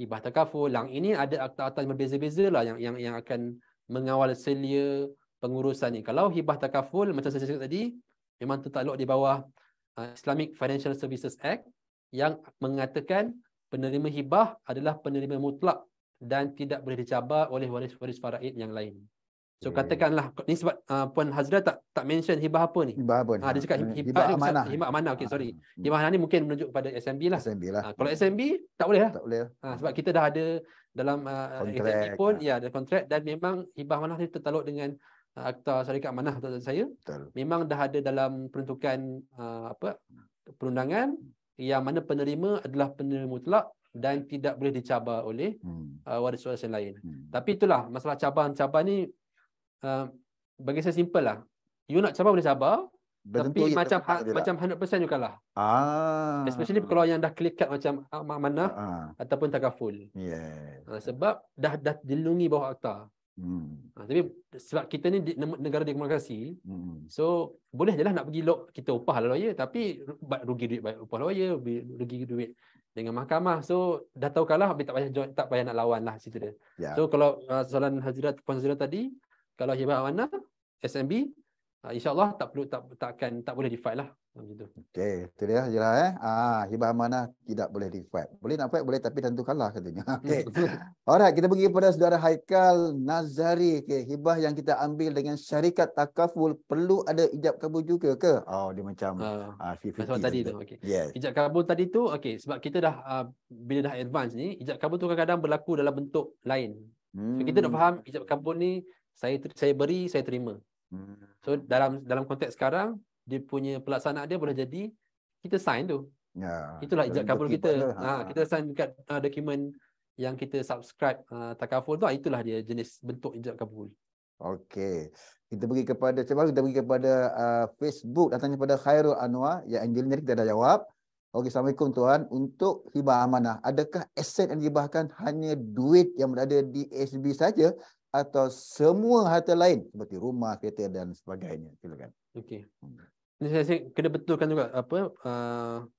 hibah takaful. Yang ini ada akta-akta yang berbeza-beza lah yang akan mengawal selia pengurusan ni. Kalau hibah takaful macam saya cakap tadi, memang tertakluk di bawah Islamic Financial Services Act yang mengatakan penerima hibah adalah penerima mutlak dan tidak boleh dicabar oleh waris-waris faraid yang lain. So katakanlah ni sebab Puan Hazra tak mention hibah apa ni. Hibah apa? Dia cakap hibah amanah. Hibah amanah. Okey, sorry. Hibah amanah ni mungkin menunjuk kepada SMB lah. SMB lah. Kalau SMB tak boleh lah. Tak boleh. Sebab kita dah ada dalam SMB pun ada kontrak, dan memang hibah amanah ni tertakluk dengan Akta Syarikat Amanah untuk saya. Betul. Memang dah ada dalam peruntukan perundangan yang mana penerima adalah penerima mutlak dan tidak boleh dicabar oleh waris-waris yang lain. Tapi itulah masalah cabar ni, bagi saya simple lah. You nak cabar boleh cabar, tapi macam 100% you kalah. Especially kalau yang dah clear cut macam amanah ataupun takaful. Sebab dah dilindungi bawah akta. Tapi sebab kita ni negara demokrasi, so boleh je lah nak pergi kita upah lah lawyer, tapi rugi duit bayar upah lawyer, rugi duit dengan mahkamah. So dah tahu kalah, tak payah nak lawan lah situ dia. So kalau soalan Puan Hazira tadi, kalau hibah amanah SMB, insya-Allah tak boleh di-fight lah macam tu. Okey, itu dia jelah hibah amanah tidak boleh di-fight. Boleh nak fight boleh, tapi tentu kalah katanya. Okey. Alright, kita pergi kepada saudara Haikal Nazari. Okey, hibah yang kita ambil dengan syarikat takaful perlu ada ijab kabul juga ke? Dia macam 50-50 tadi tu. Okey. Yes. Ijab kabul tadi tu okey, sebab kita dah bila dah advance ni, ijab kabul tu kadang-kadang berlaku dalam bentuk lain. So kita nak faham ijab kabul ni saya beri, saya terima. So dalam konteks sekarang, dia punya pelaksanaan dia boleh jadi kita sign tu. Itulah ijab kabul kita. Kita sign dekat dokumen yang kita subscribe takaful tu. Itulah dia jenis bentuk ijab kabul. Okey. Kita pergi kepada Facebook, datangnya pada Khairul Anwar. Ya, Angelina kita dah jawab. Okey, Assalamualaikum Tuan. Untuk hibah amanah, adakah aset yang dihibahkan hanya duit yang berada di SB saja atau semua harta lain seperti rumah, kereta dan sebagainya? Silakan. Okey. Ini saya kena betulkan juga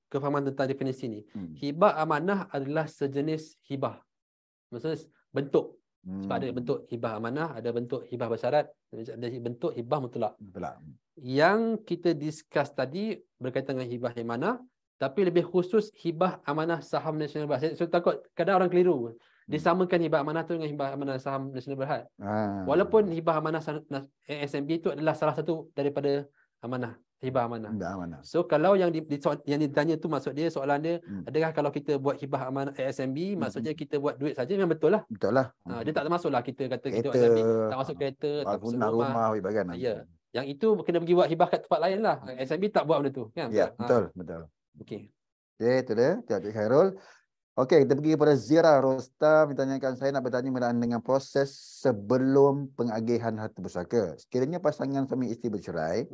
kefahaman tentang definisi ni. Hibah amanah adalah sejenis hibah. Maksudnya bentuk. Sebab ada bentuk hibah amanah, ada bentuk hibah bersyarat, ada bentuk hibah mutlak. Yang kita discuss tadi berkaitan dengan hibah amanah, tapi lebih khusus hibah amanah saham Nasional Berhad. So takut kadang orang keliru. Disamakan hibah amanah tu dengan hibah amanah saham Nasional Berhad. Walaupun hibah amanah SMB itu adalah salah satu daripada amanah, hibah amanah. So kalau yang ditanya tu maksud dia, soalan dia, adakah kalau kita buat hibah amanah SMB maksudnya kita buat duit saja? Memang betul lah. Betul lah. Dia tak termasuklah kita kata kita buat SMB, tak masuk kereta, tak masuk rumah. Ya. Yang itu kena pergi buat hibah kat tempat lain lah. SMB tak buat benda tu kan? Ya, betul. Okey. Okey, itu dia. Cik Khairul. Okey, kita pergi kepada Zira Rostam. Ditanyakan, saya nak bertanya berkenaan dengan proses sebelum pengagihan harta pusaka. Sekiranya pasangan suami isteri bercerai,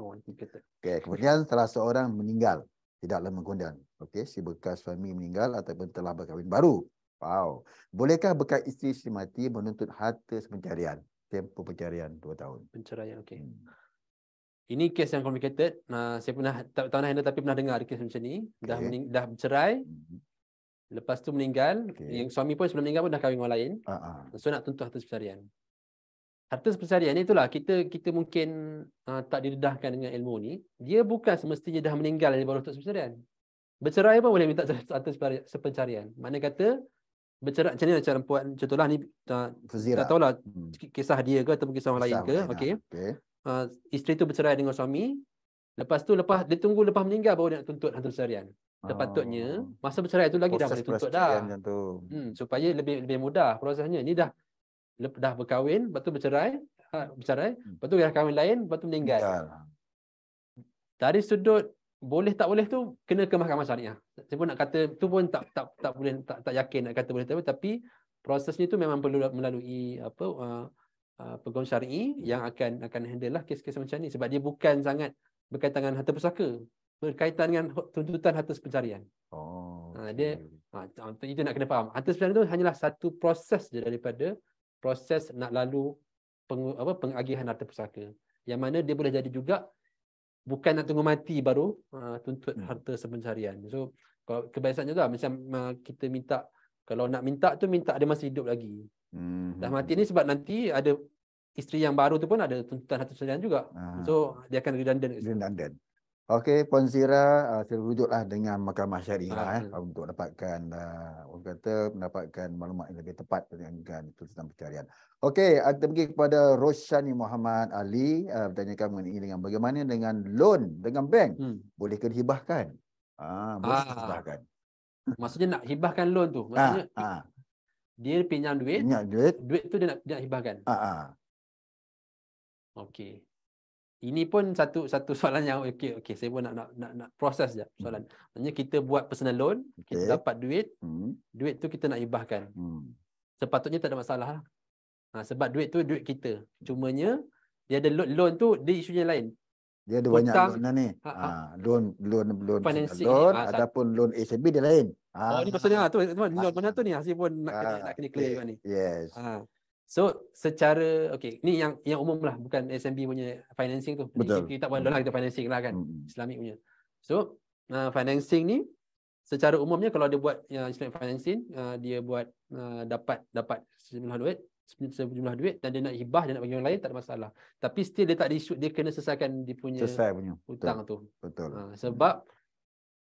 kemudian salah seorang meninggal, tidak lama kemudian. Okey, si bekas suami meninggal ataupun telah berkahwin baru. Wow. Bolehkah bekas isteri mati menuntut harta pencarian? Tempoh pencarian 2 tahun. Pencarian, okey. Ini kes yang complicated. Saya tak pernah handle tapi pernah dengar kes macam ni. Dah bercerai. Lepas tu meninggal. Yang suami pun sebelum meninggal pun dah kahwin dengan orang lain. So nak tuntut harta pencarian. Harta pencarian ni itulah kita mungkin tak didedahkan dengan ilmu ni. Dia bukan semestinya dah meninggal yang baru tuntut pencarian. Bercerai pun boleh minta harta pencarian. Mana kata bercerai macam ni cara perempuan, contohlah ni tak tahulah kisah dia ke ataupun kisah orang lain ke. Okey. Isteri tu bercerai dengan suami. Lepas dia tunggu lepas meninggal baru dia nak tuntut harta pencarian. Sepatutnya masa bercerai tu lagi dah boleh tuntut dah. Supaya lebih mudah prosesnya. Ni dah berkahwin, lepas tu bercerai, lepas tu dah kahwin lain, lepas tu meninggal. Dari sudut boleh tak boleh tu kena ke mahkamah syariah. Saya pun nak kata tu pun tak boleh, tak yakin nak kata boleh tapi prosesnya tu memang perlu melalui peguam syar'i yang akan handle lah kes-kes macam ni, sebab dia bukan sangat berkaitan dengan harta pusaka, berkaitan dengan tuntutan harta pencarian. Oh, Dia okey. itu nak kena faham. Harta pencarian itu hanyalah satu proses je daripada proses nak lalu pengagihan harta pusaka, yang mana dia boleh jadi juga bukan nak tunggu mati baru tuntut harta pencarian. So kalau kebiasaannya tu lah, macam kita minta, kalau nak minta tu minta dia masih hidup lagi. Dah mati ni sebab nanti ada isteri yang baru tu pun ada tuntutan harta pencarian juga. So dia akan redundant. Redundant. Okey, Puan Zira, saya rujuklah dengan Mahkamah Syariah untuk dapatkan orang kata mendapatkan maklumat yang lebih tepat dengan tuntutan pencarian. Okey, kita pergi kepada Roshani Muhammad Ali, bertanyakan mengenai dengan bagaimana dengan loan dengan bank, boleh ke dihibahkan? Boleh dihibahkan. Maksudnya nak hibahkan loan tu, maksudnya dia pinjam duit, duit tu dia nak hibahkan. Okey. Ini pun satu soalan yang okey, saya pun nak proses je soalan. Maksudnya kita buat personal loan, kita dapat duit, duit tu kita nak hibahkan. Sepatutnya tak ada masalah. Sebab duit tu duit kita. Cumanya dia ada loan tu, dia isunya lain. Dia ada banyak loan ni. Loan financing loan ataupun loan SMB dia lain. Ini maksudnya tu mana tu ni saya pun nak kena clear juga ni. Yes. So secara ni yang umum lah, bukan SMB punya financing tu. Betul. Kita buat loan lah, kita financing lah kan, Islamic punya. So financing ni secara umumnya kalau dia buat Islamic financing, dia buat dapat sejumlah duit dan dia nak hibah, dia nak bagi orang lain, tak ada masalah. Tapi still dia tak dia kena selesaikan dia punya hutang tu. Betul. Sebab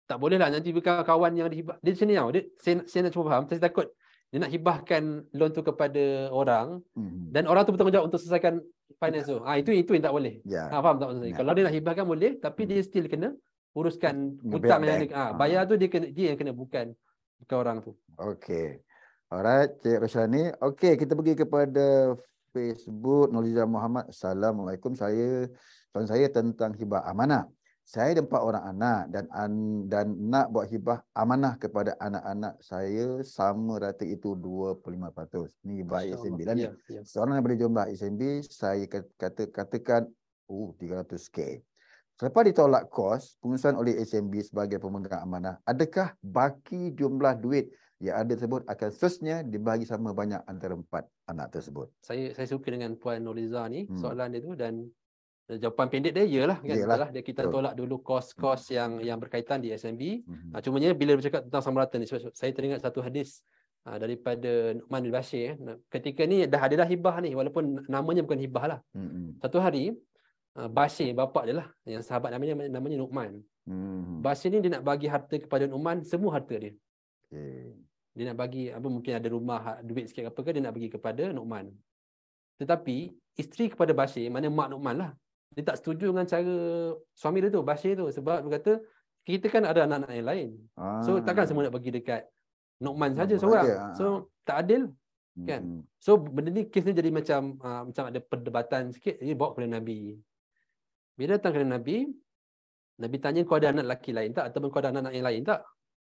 tak boleh lah nanti bukan kawan yang dihibah. Dia macam ni tau. Saya nak cuba faham. Saya takut dia nak hibahkan loan tu kepada orang dan orang tu bertanggungjawab untuk selesaikan finance tu. Itu yang tak boleh. Faham tak maksud saya? Kalau dia nak hibahkan boleh, tapi dia still kena uruskan hutang yang bayar tu dia yang kena, bukan orang tu. Okey. Alright, Cik Roshani. Okey, kita pergi kepada Facebook Nurliza Muhammad. Assalamualaikum. Soalan saya tentang hibah amanah. Saya ada 4 orang anak dan nak buat hibah amanah kepada anak-anak saya sama rata itu 25%. Ni hibah SMB lah ni. Seorang daripada jumlah SMB saya katakan 300k. Selepas ditolak kos pengurusan oleh SMB sebagai pemegang amanah, adakah baki jumlah duit yang ada tersebut akan seterusnya dibagi sama banyak antara 4 anak tersebut? Saya suka dengan Puan Nurliza ni soalan dia tu, dan jawapan pendek dia ialah kan, kita tolak dulu kos-kos yang berkaitan di SMB. Cumanya bila bercakap tentang sama rata ni, saya teringat satu hadis daripada Nu'man bin Bashir. Ketika ni dah ada hibah ni, walaupun namanya bukan hibah lah. Satu hari Bashir, bapak dia lah, yang sahabat namanya Nu'man. Bashir ni dia nak bagi harta kepada Nu'man, semua harta dia. Dia nak bagi mungkin ada rumah, duit sikit apa ke, dia nak bagi kepada Nu'man. Tetapi isteri kepada Bashir, mana mak Nu'man lah, dia tak setuju dengan cara suami dia tu, Bashir tu, sebab dia kata kita kan ada anak-anak yang lain. So takkan semua nak bagi dekat Nu'man saja seorang. So tak adil kan. So benda ni, kes ni jadi macam ada perdebatan sikit, dia bawa kepada Nabi. Bila datang kepada Nabi, Nabi tanya, kau ada anak lelaki lain tak, ataupun kau ada anak-anak yang lain tak?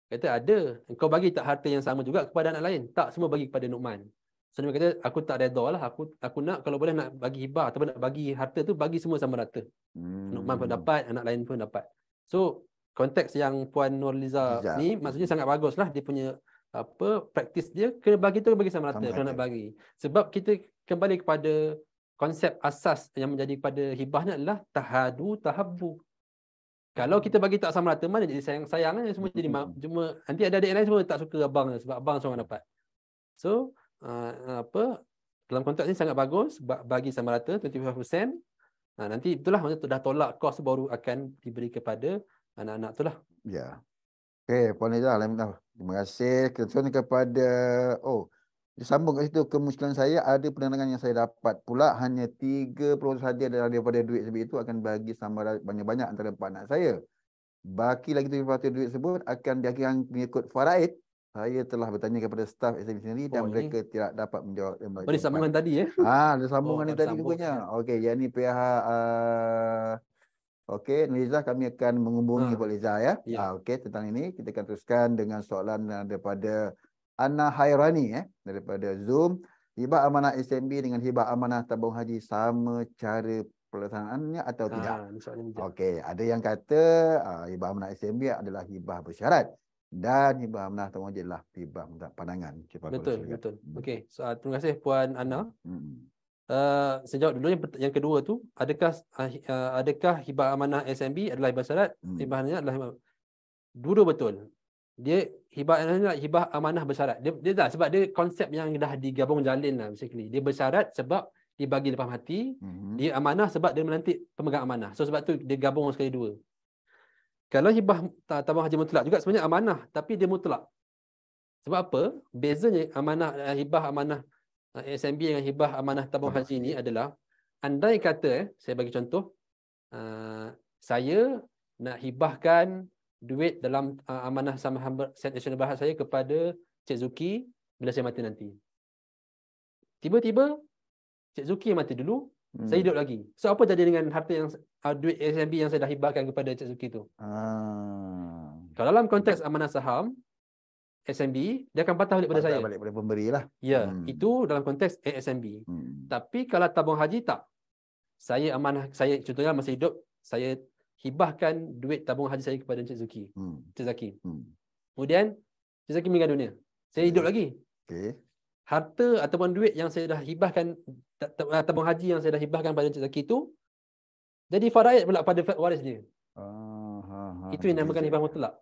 Kata ada. Kau bagi tak harta yang sama juga kepada anak lain? Tak, semua bagi kepada Nu'man. So Nabi kata, aku tak redha lah, aku nak, kalau boleh nak bagi hibah ataupun nak bagi harta tu, bagi semua sama rata. Nu'man pun dapat, anak lain pun dapat. So konteks yang Puan Nurliza ni maksudnya sangat bagus lah, dia punya praktis dia, kena bagi tu bagi sama rata kalau nak bagi. Sebab kita kembali kepada konsep asas yang menjadi pada hibahnya adalah tahadu tahabbu. Kalau kita bagi tak sama rata, mana jadi sayang-sayang kan, semua jadi cuma nanti ada adik lain semua tak suka abang sebab abang seorang dapat. So dalam konteks ni sangat bagus, bagi sama rata 25%. Nanti itulah maksudnya dah tolak kos baru akan diberi kepada anak-anak itulah. Ya. Okey, Puan Liza, alhamdulillah. Terima kasih. Kita kepada disambung kat situ, kemusykilan saya ada penerangan yang saya dapat pula hanya 3% saja daripada duit sebab itu akan bagi sama banyak-banyak antara 4 anak saya. Baki lagi 7% duit tersebut akan diakhirkan mengikut faraid. Saya telah bertanya kepada staf SMB sendiri dan mereka tidak dapat menjawab. Ada sambungan tadi ya? Ada sambungan ni tadi rupanya. Okey, yang ni pihak okey, Liza, kami akan menghubungi Puan Liza ya. Okey, tentang ini kita akan teruskan dengan soalan daripada Ana Hairani daripada Zoom. hibah amanah SMB dengan hibah amanah tabung haji sama cara pelaksanaannya atau tidak? Ini soalan bijak. Okey, ada yang kata hibah amanah SMB adalah hibah bersyarat dan hibah amanah tabung haji adalah hibah mutlak pandangan. Cuba kau Betul, silakan. betul. Okey, terima kasih Puan Ana. Hmm. Saya jawab dulu yang kedua tu, adakah hibah amanah SMB adalah hibah syarat? Hibahnya adalah hibah. Dua betul. Dia hibah amanah bersyarat. Dia dah sebab dia konsep yang dah digabung jalin lah basically. Dia bersyarat sebab dibagi lepas hati, dia amanah sebab dia melantik pemegang amanah. So sebab tu dia gabung sekali dua. Kalau hibah tabung haji mutlak juga sebenarnya amanah tapi dia mutlak. Sebab apa? Bezanya hibah amanah SMB dengan hibah amanah tabung haji ni adalah, andai kata saya bagi contoh, saya nak hibahkan duit dalam amanah saham Set Nasional Berhad saya kepada Cik Zuki bila saya mati nanti. Tiba-tiba Cik Zuki mati dulu, saya hidup lagi. So apa jadi dengan harta yang duit SMB yang saya dah hibahkan kepada Cik Zuki tu? Kalau dalam konteks amanah saham SMB, dia akan patah balik pada saya. Balik pada pemberi lah. Ya, itu dalam konteks ASMB. Tapi kalau tabung haji tak. Saya contohnya masa hidup, saya hibahkan duit tabung haji saya kepada Encik Zuki. Encik Zaki. Kemudian Encik Zaki meninggal dunia. Saya hidup lagi. Harta ataupun duit yang saya dah hibahkan, tabung haji yang saya dah hibahkan pada Encik Zaki itu jadi faraid pula pada waris dia. Itu yang dinamakan hibah mutlak.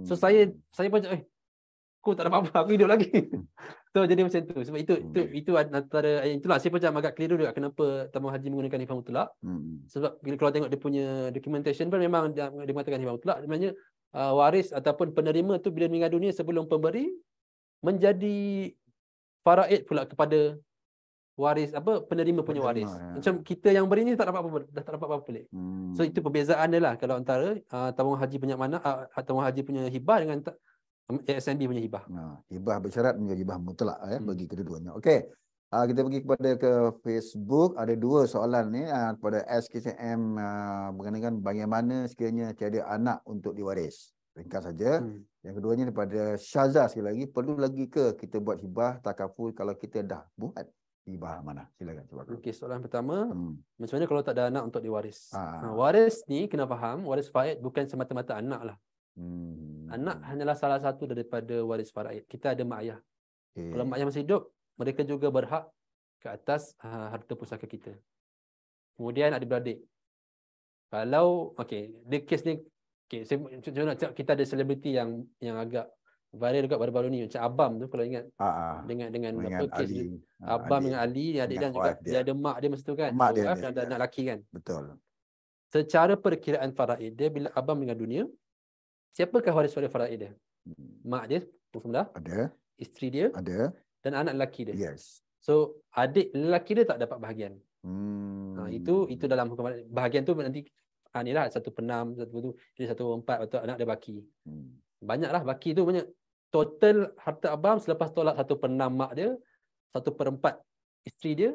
So saya pun aku tak dapat apa, aku hidup lagi. So jadi macam tu. Sebab itu antara itulah saya macam agak keliru juga kenapa tabung haji menggunakan hibah mutlak. Sebab kalau tengok dia punya documentation pun memang dia mengatakan hibah mutlak. Sebenarnya waris ataupun penerima tu bila meninggal dunia sebelum pemberi menjadi faraid pula kepada waris penerima punya waris. Macam kita yang beri ni dah tak dapat apa-apa pelik. So itu perbezaan dia lah kalau antara tabung haji punya tabung haji punya hibah dengan ASMB punya hibah. Hibah bersyarat menjadi hibah mutlak bagi kedua-duanya. Okey. Kita pergi ke Facebook. Ada dua soalan ni pada SKCM berkenaan bagaimana sekiranya tiada anak untuk diwaris. Ringkas saja. Yang keduanya daripada Syazah sekali lagi, perlu lagi ke kita buat hibah takaful kalau kita dah buat hibah amanah? Silakan cuba. Okey, soalan pertama, macam mana kalau tak ada anak untuk diwaris? Waris ni kena faham, waris faid bukan semata-mata anak lah. Anak hanyalah salah satu daripada waris faraid. Kita ada mak ayah. Kalau mak ayah masih hidup, mereka juga berhak ke atas harta pusaka kita. Kemudian adik-beradik. Kalau dia kes ni kita ada selebriti yang agak viral juga baru-baru ni, macam Abam tu kalau ingat. Dengan apa kes dia. Abam dengan Ali, adik dan juga dia ada mak dia masa tu kan. Mak dia ada anak lelaki kan. Betul. Secara perkiraan faraid dia, bila Abam meninggal dunia, siapakah waris-waris faraid dia? Mak dia, ada. Isteri dia, ada. Dan anak lelaki dia. Yes. So adik lelaki dia tak dapat bahagian. Itu dalam hukum bahagian tu nanti inilah 1/6, 1/2, ini 1/4 atau anak dia baki. Banyaklah baki tu banyak. Total harta Abang selepas tolak 1/6 mak dia, 1/4 isteri dia,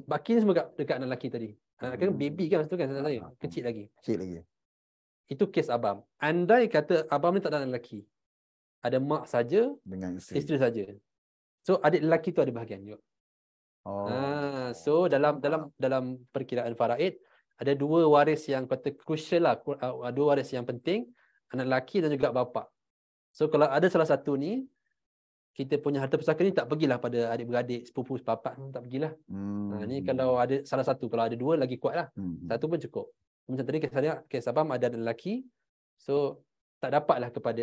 baki ni semua dekat anak lelaki tadi. Anak kan baby kan masa tu kan, kecil lagi. Itu kes Abang. Andai kata Abang ni tak ada anak lelaki, ada mak saja dengan isteri saja. So adik lelaki tu ada bahagian juga. So dalam perkiraan faraid ada dua waris yang kata crucial lah, dua waris yang penting, anak lelaki dan juga bapa. So kalau ada salah satu ni, kita punya harta pusaka ni tak pergilah pada adik-beradik, sepupu, sepapak, tak pergilah. Ni kalau ada salah satu, kalau ada dua lagi kuat lah. Satu pun cukup. Macam tadi kes Abang ada anak lelaki, so tak dapatlah kepada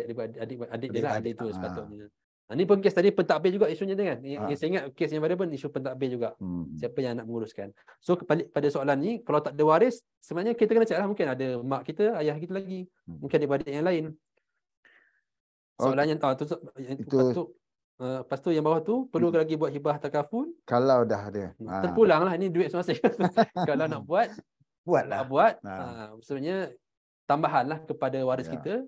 adik dia lah, adik tu sepatutnya. Ni pun kes tadi pentadbir juga isunya tu kan. Yang saya ingat kes yang pada pun isu pentadbir juga. Siapa yang nak menguruskan. So balik pada soalan ni, kalau tak ada waris, sebenarnya kita kena cakap lah, mungkin ada mak kita, ayah kita lagi. Mungkin adik-beradik yang lain. Soalan yang lepas tu yang bawah tu, perlu lagi buat hibah takaful? Kalau dah ada. Terpulang lah, ni duit semasa. Kalau nak buat, buatlah. Sebenarnya tambahan lah kepada waris kita.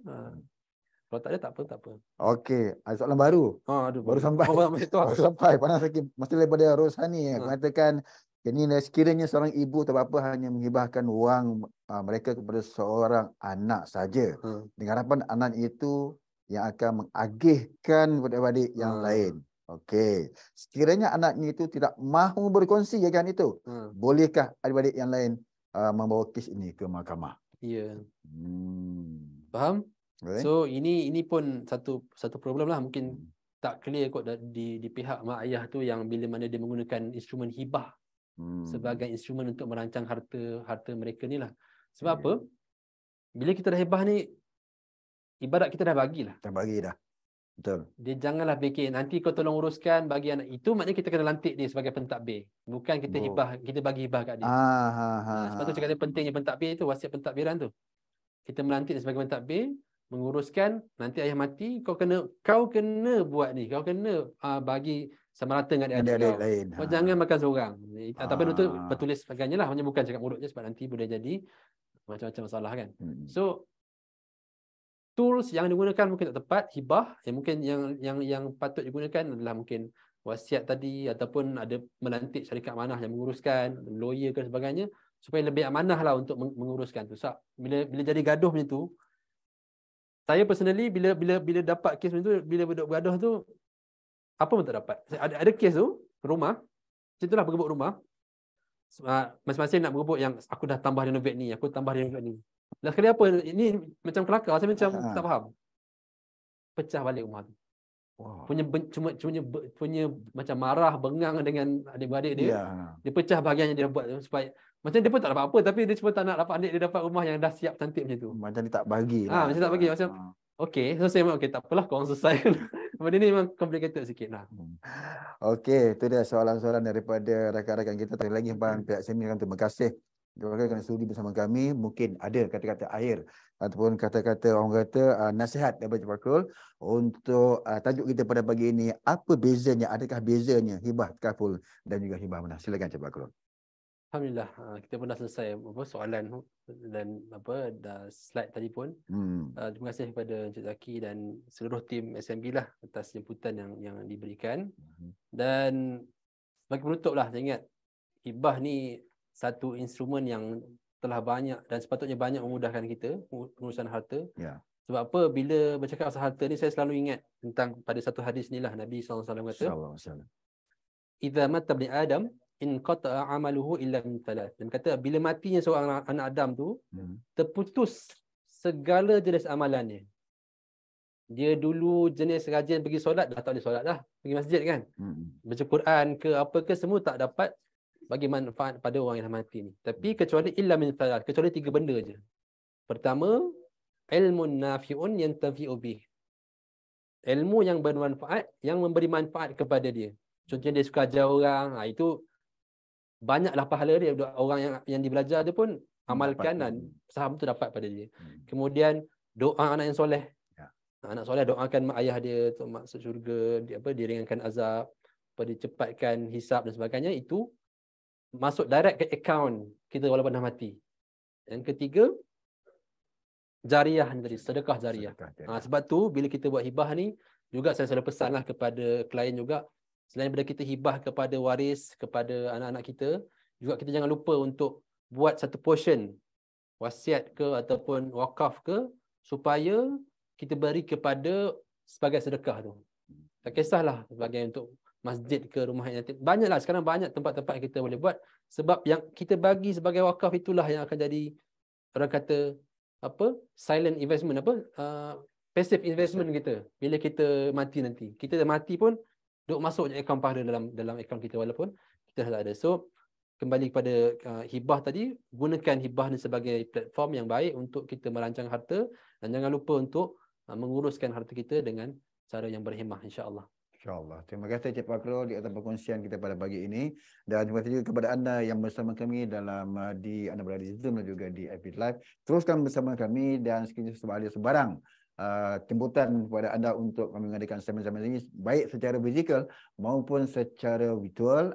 Kalau tak ada, tak apa. Okey, ada soalan baru. Baru sampai. Baru sampai. Panas lagi. Masih daripada Rosani. Mengatakan, ini sekiranya seorang ibu atau bapa hanya menghibahkan wang mereka kepada seorang anak saja. Dengan harapan anak itu yang akan mengagihkan kepada adik yang lain. Okey. Sekiranya anaknya itu tidak mahu berkongsi kan itu, bolehkah adik-adik yang lain membawa kes ini ke mahkamah? Ya. Hmm. Faham? Boleh? So ini pun satu problem lah, mungkin Hmm. tak clear kot di pihak mak ayah tu, yang bila mana dia menggunakan instrumen hibah sebagai instrumen untuk merancang harta mereka ni lah. Sebab apa? Bila kita dah hibah ni, ibarat kita dah bagilah. Dah bagi dah. Betul. Dia janganlah fikir nanti kau tolong uruskan bagi anak itu, maknanya kita kena lantik dia sebagai pentadbir. Bukan kita hibah, kita bagi hibah kat dia. Sebab tu cakap dia pentingnya pentadbir tu, wasiat pentadbiran tu. Kita melantik dia sebagai pentadbir, menguruskan, nanti ayah mati, kau kena buat ni, kau kena bagi sama rata dengan adik-adik Adik-adik kau. lain. Kau jangan makan seorang. Ataupun itu Ah. bertulis sebagainya lah, hanya bukan cakap mulut je, sebab nanti boleh jadi macam-macam masalah kan. So tools yang digunakan mungkin tak tepat, hibah yang mungkin yang patut digunakan adalah mungkin wasiat tadi, ataupun ada melantik syarikat amanah yang menguruskan, lawyer dan sebagainya, supaya lebih amanah lah untuk menguruskan tu. So, bila jadi gaduh macam tu, saya personally bila dapat kes macam tu, bila bergaduh tu, apa pun tak dapat. Ada kes tu rumah, macam itulah bergebuk rumah, masing-masing nak bergebuk yang aku dah tambah renovate ni, aku tambah renovate ni. Last kali apa, ini macam kelakar, saya macam tak faham. Pecah balik rumah tu. Wow. Punya macam marah, bengang dengan adik-beradik dia. Dia pecah bahagian yang dia buat tu, supaya macam dia pun tak dapat apa, tapi dia cuma tak nak dapat adik dia dapat rumah yang dah siap cantik macam tu. Macam dia tak bagi lah. Macam tak bagi, macam okey, so saya okey, tak apalah, korang selesai. Benda ni memang complicated sikit lah. Okey, itu dia soalan-soalan daripada rakan-rakan kita. Tadi lagi Bang pihak sini, terima kasih kerana sudi bersama kami. Mungkin ada kata-kata akhir ataupun kata-kata orang kata nasihat daripada Cik Fakrul untuk tajuk kita pada pagi ini. Apa bezanya, adakah bezanya hibah takaful dan juga hibah amanah? Silakan Cik Fakrul. Alhamdulillah, kita pun dah selesai soalan dan dah slide tadi pun. Terima kasih kepada Encik Zaki dan seluruh tim SMB lah atas jemputan yang diberikan. Dan bagi penutup lah, saya ingat hibah ni satu instrumen yang telah banyak dan sepatutnya banyak memudahkan kita pengurusan harta. Sebab apa? Bila bercakap pasal harta ni, saya selalu ingat tentang pada satu hadis ni lah, Nabi SAW kata, "Idza mata ibn Adam in qata'a amaluhu illa min thalath." Dan kata bila matinya seorang anak Adam tu, terputus segala jenis amalannya. Dia dulu jenis rajin pergi solat, dah tak boleh solat dah, pergi masjid kan. Baca Quran ke apa ke, semua tak dapat bagi manfaat pada orang yang dah mati ni. Tapi kecuali illa min thalath, kecuali 3 benda je. Pertama, ilmun nafi'un yantafi'u bih. Ilmu yang bermanfaat, yang memberi manfaat kepada dia. Contohnya dia suka ajar orang, itu banyaklah pahala dia. Orang yang dibelajar dia pun amalkan dan saham tu dapat pada dia. Kemudian doa anak yang soleh. Anak soleh doakan mak ayah dia untuk masuk syurga, diringankan azab, dicepatkan hisab dan sebagainya. Itu masuk direct ke akaun kita walaupun dah mati. Yang ketiga, jariah ni tadi, sedekah jariah. Sebab tu bila kita buat hibah ni, juga saya selalu pesanlah kepada klien juga, selain daripada kita hibah kepada waris, kepada anak-anak kita, juga kita jangan lupa untuk buat satu portion wasiat ke ataupun wakaf ke, supaya kita beri kepada sebagai sedekah tu. Tak kisahlah sebagai untuk masjid ke rumah yatim. Banyaklah sekarang, banyak tempat-tempat yang kita boleh buat, sebab yang kita bagi sebagai wakaf itulah yang akan jadi, orang kata silent investment, passive investment kita bila kita mati nanti. Kita dah mati pun duk masuk je akaun pahala dalam akaun kita walaupun kita dah tak ada. So kembali kepada hibah tadi, gunakan hibah ni sebagai platform yang baik untuk kita merancang harta, dan jangan lupa untuk menguruskan harta kita dengan cara yang berhemah, insya-Allah. InsyaAllah. Terima kasih Cik Fakrul di atas perkongsian kita pada pagi ini. Dan terima kasih juga kepada anda yang bersama kami dalam anda berada di Zoom dan juga di FB Live. Teruskan bersama kami dan sekiranya sebarang jemputan kepada anda untuk kami mengadakan seminar-seminar ini, baik secara fizikal maupun secara virtual,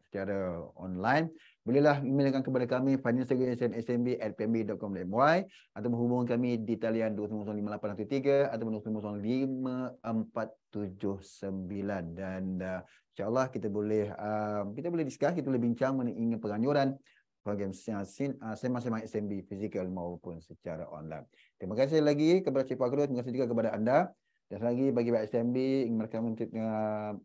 secara online. Bolehlah emailkan kepada kami financialsmb@pmb.com.my atau menghubungi kami di talian 2905813 atau 2905479, dan insya-Allah kita boleh discuss, kita boleh bincang mengenai penganjuran program sema-sema SMB fizikal maupun secara online. Terima kasih lagi kepada Cik Fakrul, terima kasih juga kepada anda. Dan lagi bagi pihak SMB, ingin mereka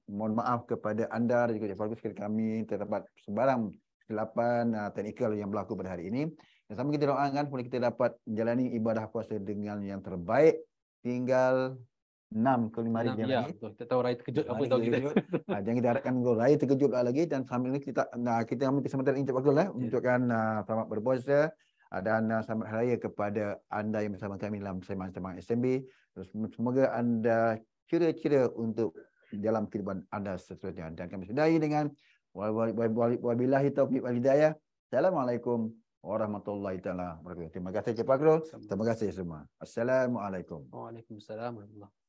mohon maaf kepada anda dan juga keluarga sekalian kami terdapat sebarang kesilapan teknikal yang berlaku pada hari ini. Dan sama kita doakan supaya kita dapat menjalani ibadah puasa dengan yang terbaik. Tinggal 6 ke 5 hari 6 je ya, lagi. betul. Kita tahu raya terkejut apa Hari tahu kita. terkejut. Jangan kita harapkan gol raya terkejut lagi, dan sambil ini kita ambil kesempatan ini Encik Fakhrul untukkan selamat berpuasa dan selamat hari raya kepada anda yang bersama kami dalam sembang-sembang SMB. Terus semoga anda ceria-ceria untuk dalam kehidupan anda seterusnya. Dan kami sudahi dengan wabillahi taufiq wal hidayah. Assalamualaikum warahmatullahi taala wabarakatuh. Terima kasih Encik Fakhrul. Terima kasih semua. Assalamualaikum. Waalaikumsalam warahmatullahi